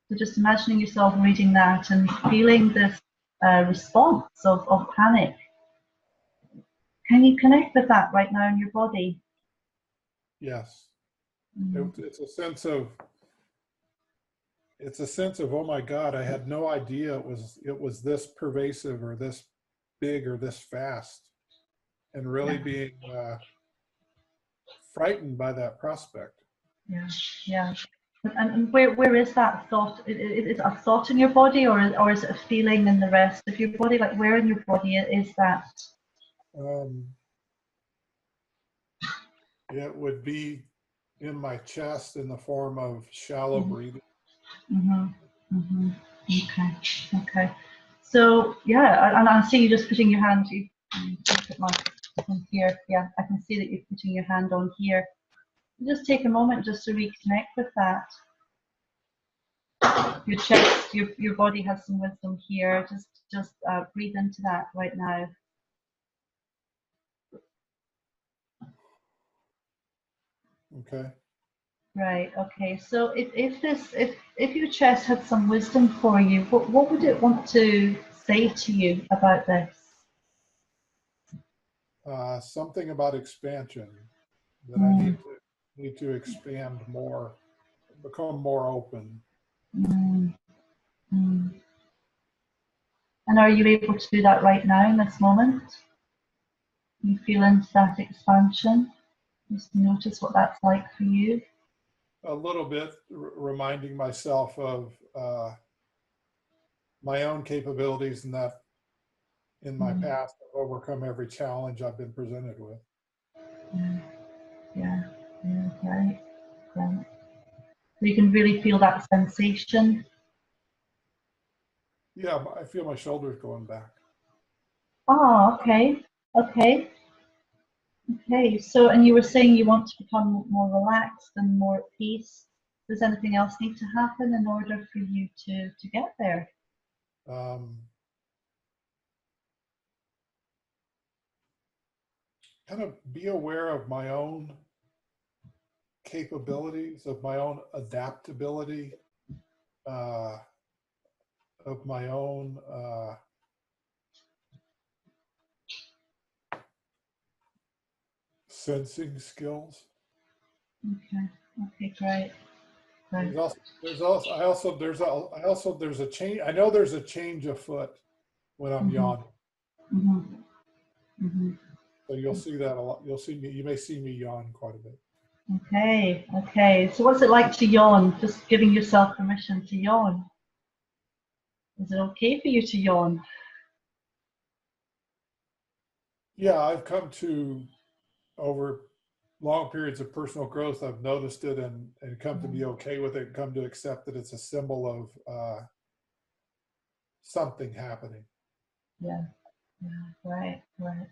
So just imagining yourself reading that and feeling this response of panic. Can you connect with that right now in your body? Yes. Mm. It's a sense of, oh my God, I had no idea it was this pervasive or this big or this fast, and really being frightened by that prospect. Yeah. And where is that thought? Is it a thought in your body, or is it a feeling in the rest of your body? Like, where in your body is that? It would be in my chest in the form of shallow breathing. Mm-hmm. Mm-hmm. Okay. So yeah, and I see you just putting your hand. You look at my here. Yeah, I can see that you're putting your hand on here. Just take a moment just to reconnect with that. Your chest, your body has some wisdom here. Just breathe into that right now. Okay. Right. Okay. So if your chest had some wisdom for you, what would it want to say to you about this? Something about expansion, that I need to expand more, become more open. Mm. Mm. And are you able to do that right now in this moment? You feel into that expansion? Just notice what that's like for you. A little bit, reminding myself of my own capabilities, and that in my past I've overcome every challenge I've been presented with. Yeah, right. So you can really feel that sensation. Yeah, I feel my shoulders going back. Oh, okay. Okay. Okay. So, and you were saying you want to become more relaxed and more at peace. Does anything else need to happen in order for you to get there? Kind of be aware of my own capabilities, of my own adaptability, of my own sensing skills. Okay. Okay. Great. Great. There's a change. I know there's a change afoot when I'm yawning. Mm-hmm. Mm-hmm. So you'll see that a lot. You may see me yawn quite a bit. Okay. Okay. So what's it like to yawn? Just giving yourself permission to yawn. Is it okay for you to yawn? Yeah, I've come to, over long periods of personal growth, I've noticed it and come to be okay with it, come to accept that it's a symbol of something happening. Yeah. Yeah. Right. Right.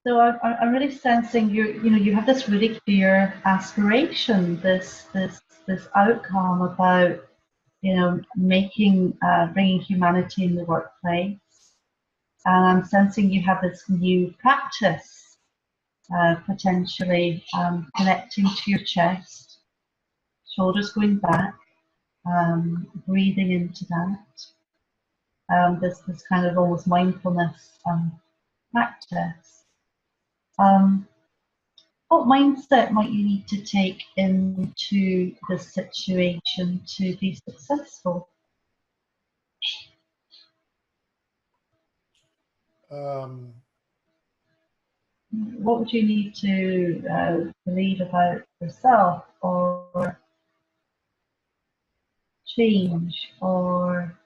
So I'm really sensing you have this really clear aspiration, this outcome about bringing humanity in the workplace, and I'm sensing you have this new practice, potentially connecting to your chest, shoulders going back, breathing into that, this kind of almost mindfulness practice. What mindset might you need to take into this situation to be successful? What would you need to believe about yourself, or change, or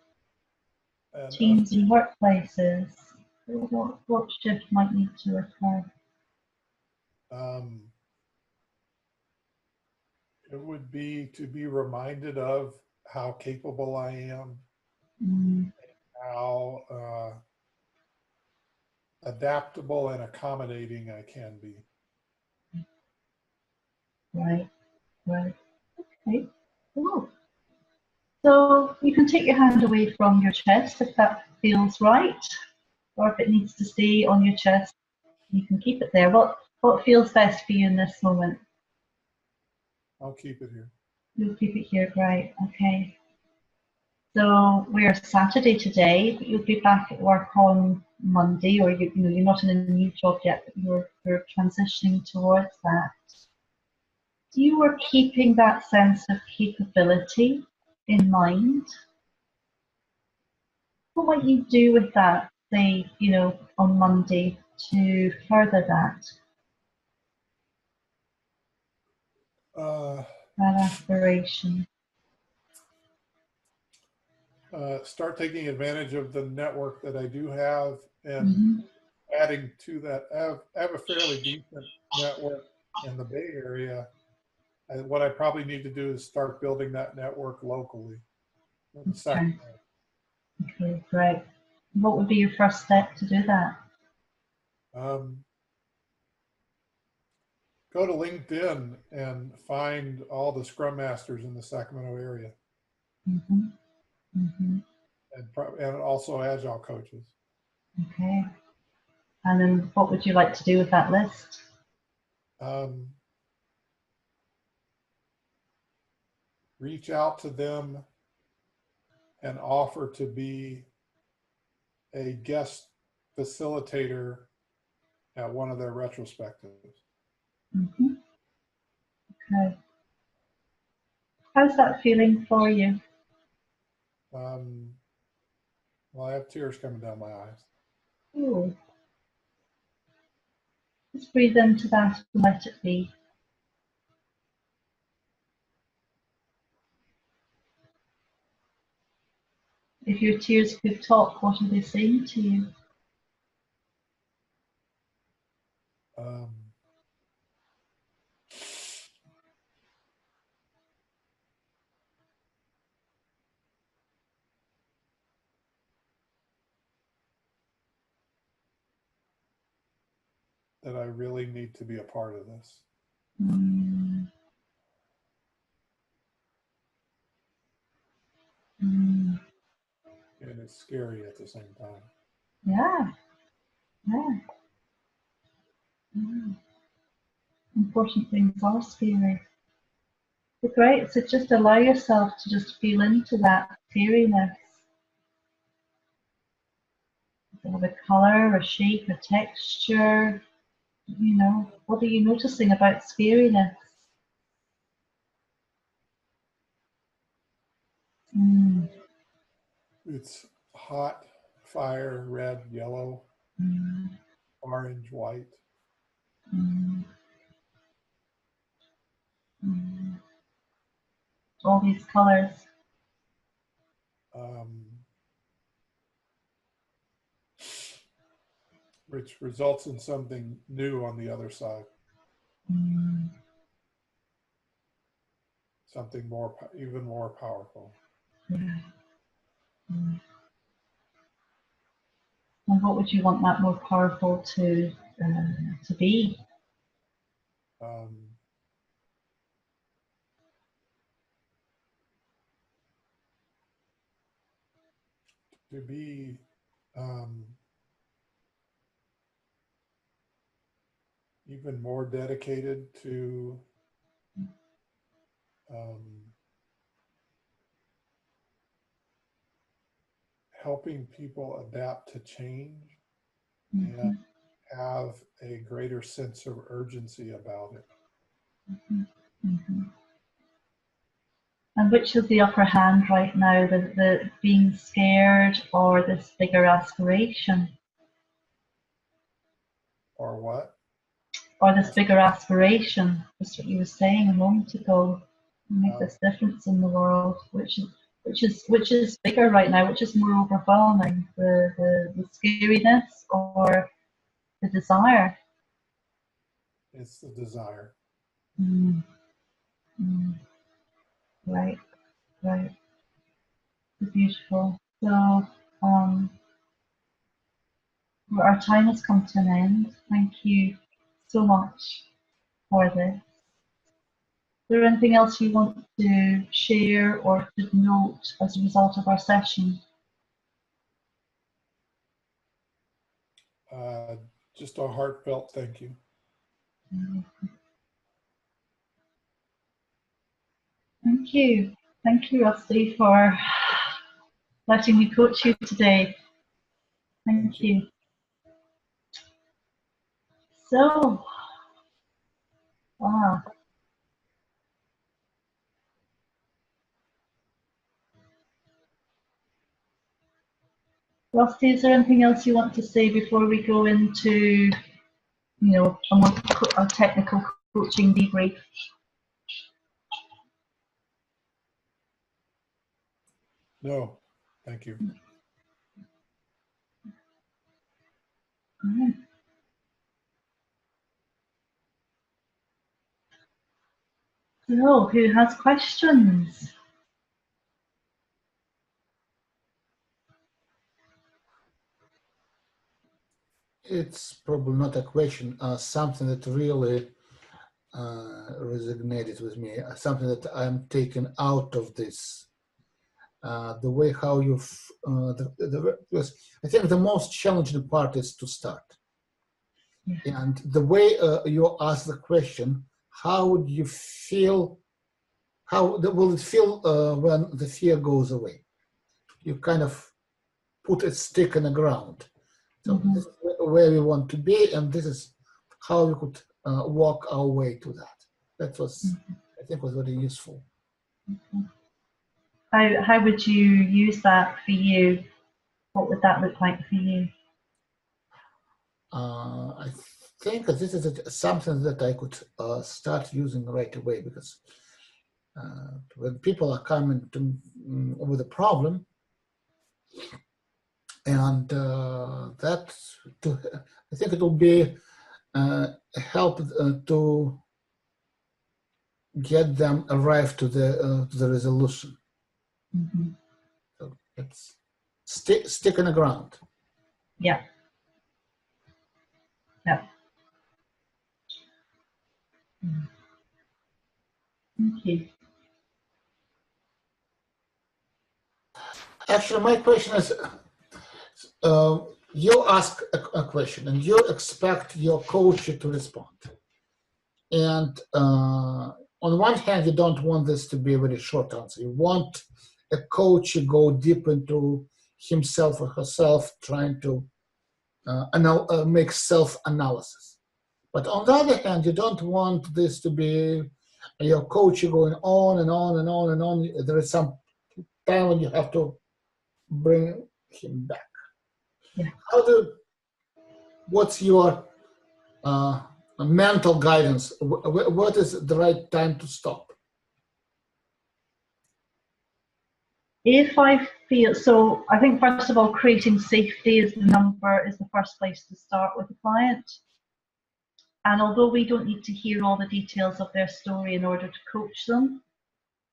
teams and workplaces? What shift might need to occur? It would be to be reminded of how capable I am, how adaptable and accommodating I can be. Right, right. Okay, cool. So you can take your hand away from your chest if that feels right, or if it needs to stay on your chest, you can keep it there. What feels best for you in this moment? I'll keep it here. You'll keep it here, right? Okay. So we're Saturday today, but you'll be back at work on Monday, or you're not in a new job yet, but you're transitioning towards that. You are keeping that sense of capability in mind. What might you do with that, say, on Monday to further that aspiration? Start taking advantage of the network that I do have and adding to that. I have a fairly decent network in the Bay Area. And what I probably need to do is start building that network locally. Okay. Okay, great. What would be your first step to do that? Go to LinkedIn and find all the Scrum Masters in the Sacramento area. And also Agile coaches. Okay. And then what would you like to do with that list? Reach out to them and offer to be a guest facilitator at one of their retrospectives. Okay. How's that feeling for you? Well, I have tears coming down my eyes. Ooh. Just breathe into that and let it be. If your tears could talk, what are they saying to you? that I really need to be a part of this. Mm. Mm. And it's scary at the same time. Yeah, yeah. Mm. Important things are scary. But great, so just allow yourself to just feel into that scariness. Of a colour, a shape, a texture, you know, what are you noticing about scariness? Mm. It's hot, fire, red, yellow, Mm. orange, white. Mm. Mm. All these colours. Which results in something new on the other side. Mm. Something more, even more powerful. Yeah. Mm. And what would you want that more powerful to be? To be even more dedicated to helping people adapt to change and have a greater sense of urgency about it. Mm-hmm. And which is the upper hand right now, the being scared or this bigger aspiration? Or what? Or this bigger aspiration, just what you were saying a moment ago, make this difference in the world, which is bigger right now, which is more overwhelming, the scariness or the desire? It's the desire. Mm. Mm. Right, right. Beautiful. So our time has come to an end. Thank you so much for this. Is there anything else you want to share or to note as a result of our session? Just a heartfelt thank you. Thank you. Thank you, Rusty, for letting me coach you today. Thank you. So, Rusty, is there anything else you want to say before we go into, a more technical coaching debrief? No, thank you. So, who has questions? It's probably not a question, something that really resonated with me, something that I'm taking out of this. The way how you've, because I think the most challenging part is to start. Yeah. And the way you ask the question, how would you feel, how will it feel when the fear goes away? You kind of put a stick in the ground. So this is where we want to be, and this is how we could walk our way to that. That was, I think, was very useful. How would you use that for you? What would that look like for you? I think this is something that I could start using right away, because when people are coming to with a problem, and that I think it will be help to get them arrive to the resolution. So it's stick in the ground. Yeah. Yeah. Thank you. Actually, my question is, you ask a question and you expect your coach to respond. And on one hand, you don't want this to be a very short answer. You want a coach to go deep into himself or herself, trying to make self-analysis. But on the other hand, you don't want this to be your coach going on and on and on and on. There is some time when you have to bring him back. Yeah. What's your mental guidance? What is the right time to stop? If I feel, so I think first of all, creating safety is the first place to start with the client. And although we don't need to hear all the details of their story in order to coach them,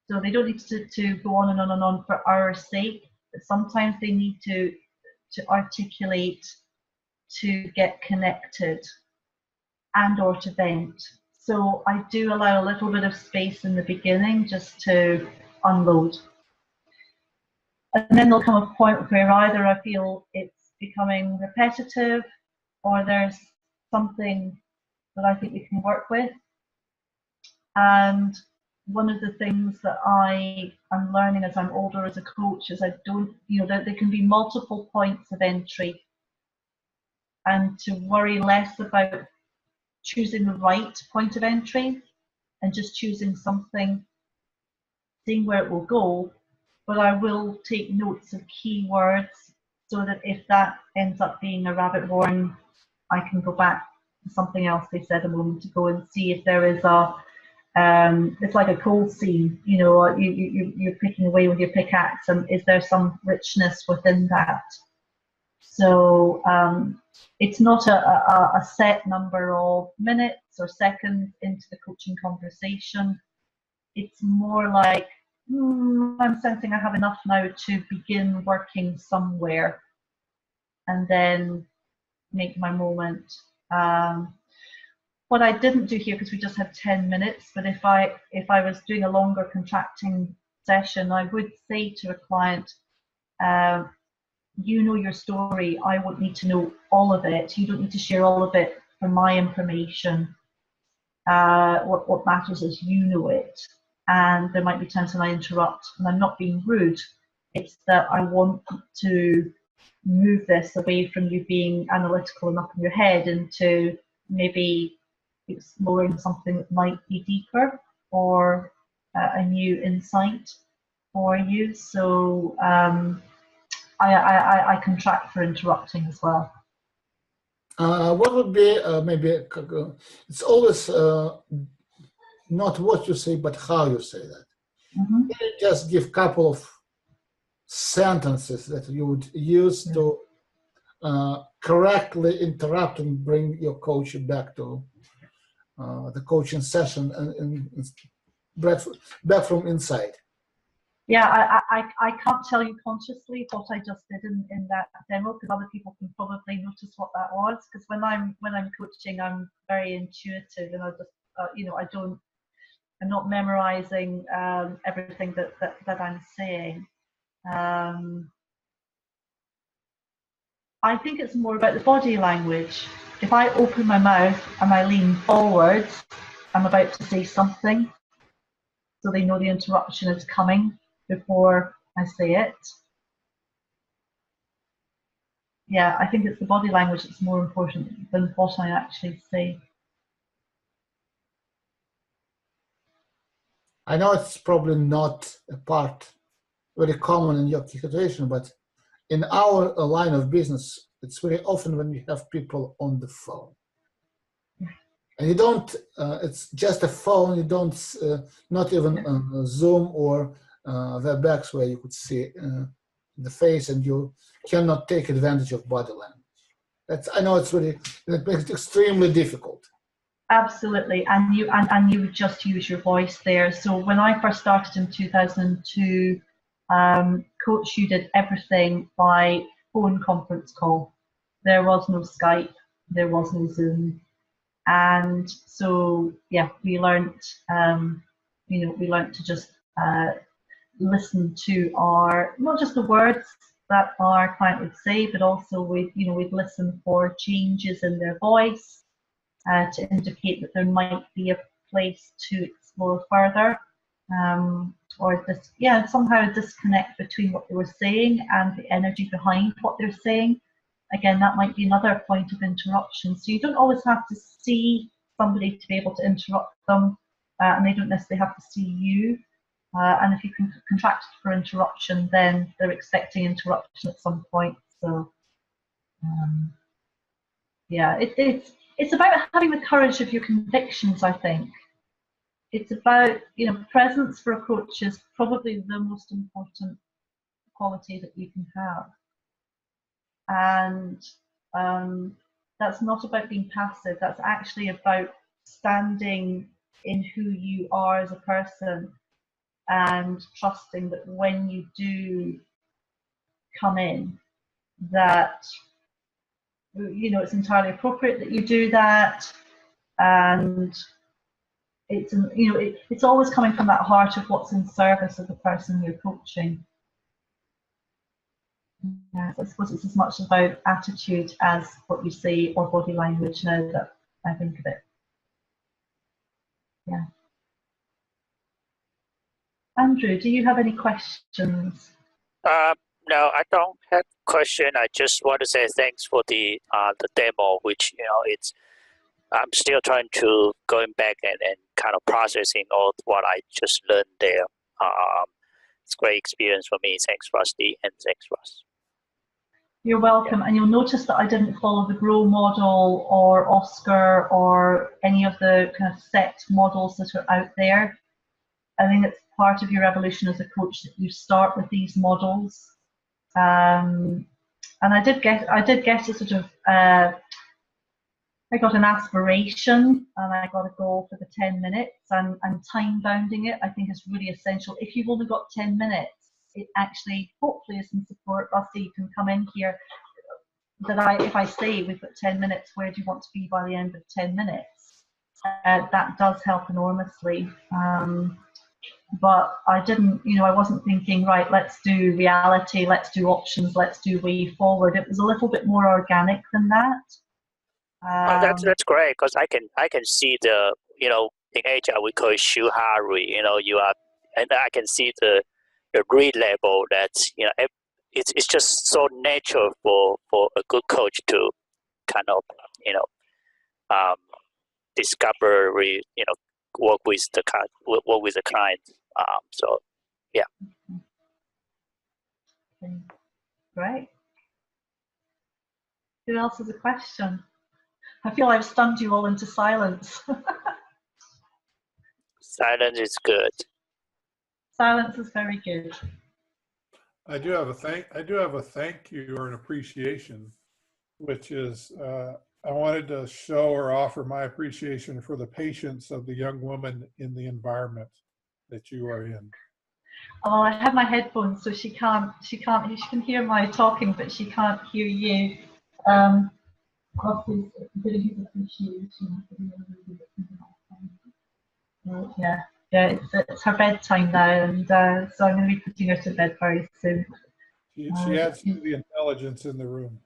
so they don't need to go on and on and on for our sake, but sometimes they need to articulate, to get connected, and or to vent. So I do allow a little bit of space in the beginning just to unload. And then there'll come a point where either I feel it's becoming repetitive or there's something that I think we can work with. And one of the things that I'm learning as I'm older as a coach is I don't, that there can be multiple points of entry, and to worry less about choosing the right point of entry and just choosing something, seeing where it will go. But I will take notes of keywords so that if that ends up being a rabbit warren, I can go back to something else they said a moment ago and see if there is it's like a cold seam, you're picking away with your pickaxe, and is there some richness within that? So it's not a set number of minutes or seconds into the coaching conversation. It's more like, I'm sensing I have enough now to begin working somewhere, and then make my moment. What I didn't do here, because we just had 10 minutes, but if I was doing a longer contracting session, I would say to a client, you know your story, I won't need to know all of it. You don't need to share all of it for my information. What matters is you know it. And there might be times when I interrupt, and I'm not being rude. It's that I want to move this away from you being analytical and up in your head into maybe exploring something that might be deeper or a new insight for you. So I contract for interrupting as well. What would be maybe, it's always not what you say, but how you say that. Mm-hmm. Can you just give a couple of sentences that you would use to correctly interrupt and bring your coach back to the coaching session and back from inside? Yeah, I can't tell you consciously what I just did in that demo, because other people can probably notice what that was. Because when I'm coaching, I'm very intuitive, and I just I'm not memorizing everything that I'm saying. I think it's more about the body language. If I open my mouth and I lean forwards, I'm about to say something, so they know the interruption is coming before I say it. Yeah, I think it's the body language that's more important than what I actually say. I know it's probably not a part very common in your situation, but in our line of business, it's very often when we have people on the phone. And you don't, it's just a phone, you don't, not even Zoom or WebEx where you could see the face, and you cannot take advantage of body language. I know it's really, it makes it extremely difficult. Absolutely, and you would just use your voice there. So when I first started in 2002, Coach, you did everything by phone conference call. There was no Skype, there was no Zoom. And so, yeah, we learned, we learned to just listen to not just the words that our client would say, but also we'd listen for changes in their voice to indicate that there might be a place to explore further, or somehow a disconnect between what they were saying and the energy behind what they're saying. Again, that might be another point of interruption. So you don't always have to see somebody to be able to interrupt them, and they don't necessarily have to see you. And if you can contract for interruption, then they're expecting interruption at some point. So, it's about having the courage of your convictions, I think. It's about, presence for a coach is probably the most important quality that you can have. And that's not about being passive. That's actually about standing in who you are as a person and trusting that when you do come in, that it's entirely appropriate that you do that, and it's always coming from that heart of what's in service of the person you're coaching. Yeah, I suppose it's as much about attitude as what you say or body language now that I think of it. Yeah. Andrew, do you have any questions? No, I don't have a question. I just want to say thanks for the demo, which I'm still trying to going back and kind of processing all what I just learned there. It's a great experience for me. Thanks, Rusty, and thanks, Russ. You're welcome. Yeah. And you'll notice that I didn't follow the GROW model or Oscar or any of the kind of set models that are out there. I think it's part of your evolution as a coach that you start with these models. And I did get a sort of I got an aspiration and I got a goal for the 10 minutes, and time bounding it I think is really essential. If you've only got 10 minutes, it actually hopefully is in support. Rusty, you can come in here. If I say we've got 10 minutes, where do you want to be by the end of 10 minutes? That does help enormously. But I didn't, I wasn't thinking, right, let's do reality, let's do options, let's do way forward. It was a little bit more organic than that. That's great, because I can see the, in HR we call it shuhari, you are, and I can see the read level that, it's just so natural for a good coach to kind of, discover, work with the client. So, yeah. Great. Who else has a question? I feel I've stunned you all into silence. Silence is good. Silence is very good. I do have a thank you or an appreciation, which is I wanted to show or offer my appreciation for the patience of the young woman in the environment that you are in. Oh, I have my headphones, so she can hear my talking, but she can't hear you. Yeah, it's her bedtime now, and so I'm going to be putting her to bed very soon. She adds to the intelligence in the room.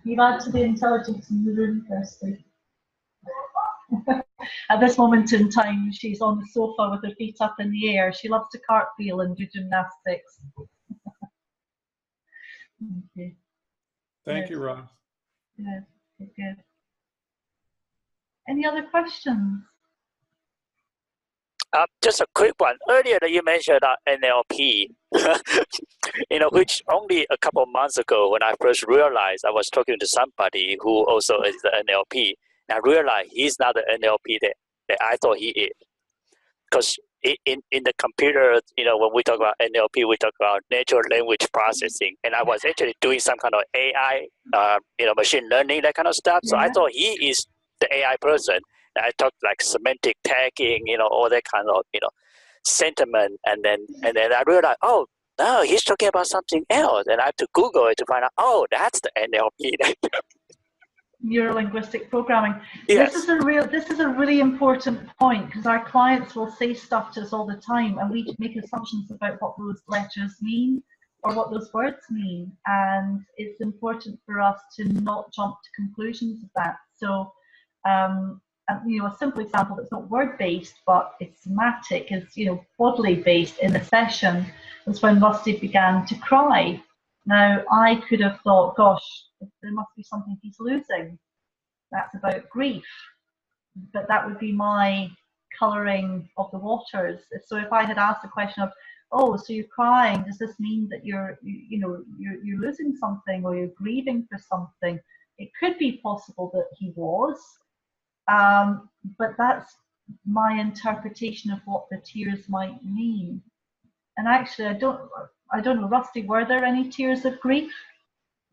You add to the intelligence in the room, Kirsty. At this moment in time, she's on the sofa with her feet up in the air. She loves to cartwheel and do gymnastics. Okay. Thank you, Ron. Good, good. Any other questions? Just a quick one. Earlier you mentioned NLP, which only a couple of months ago when I first realized, I was talking to somebody who also is the NLP, and I realized he's not the NLP that I thought he is. Because in the computer, when we talk about NLP, we talk about natural language processing, and I was actually doing some kind of AI, machine learning, that kind of stuff. So I thought he is the AI person. And I talked like semantic tagging, all that kind of, sentiment, and then I realized, oh no, he's talking about something else, and I have to Google it to find out, oh, that's the NLP. Neuro-linguistic programming. Yes. This is a really important point, because our clients will say stuff to us all the time, and we make assumptions about what those letters mean or what those words mean, and it's important for us to not jump to conclusions of that. So, a simple example that's not word-based but it's somatic is, bodily-based. In the session was when Rusty began to cry. Now, I could have thought, gosh, there must be something he's losing. That's about grief. But that would be my colouring of the waters. So if I had asked the question of, oh, so you're crying, does this mean that you're losing something or you're grieving for something? It could be possible that he was, but that's my interpretation of what the tears might mean. And actually, I don't know, Rusty, were there any tears of grief?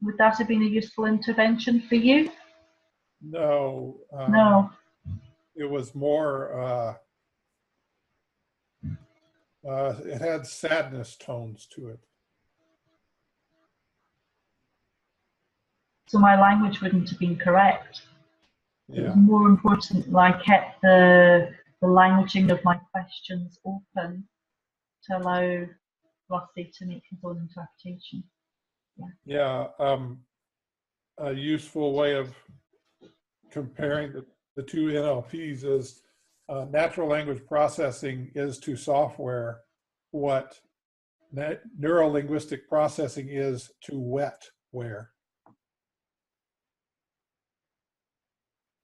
Would that have been a useful intervention for you? No. No. It was more, it had sadness tones to it. So my language wouldn't have been correct. Yeah. It was more important that I kept the languaging of my questions open to allow Rusty to make his own interpretation. Yeah. A useful way of comparing the two NLPs is natural language processing is to software what neuro-linguistic processing is to wetware.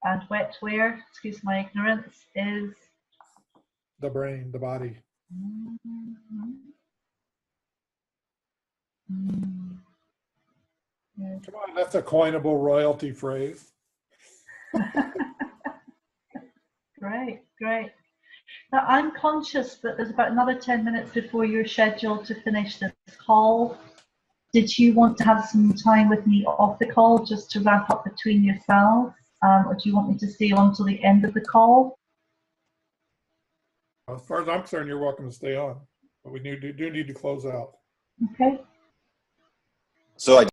And wetware, excuse my ignorance, is The brain, the body. Yes. Come on, that's a coinable royalty phrase. Great, great. Now, I'm conscious that there's about another 10 minutes before you're scheduled to finish this call. Did you want to have some time with me off the call just to wrap up between yourselves? Or do you want me to stay on till the end of the call? As far as I'm concerned, you're welcome to stay on, but we do need to close out. Okay. So I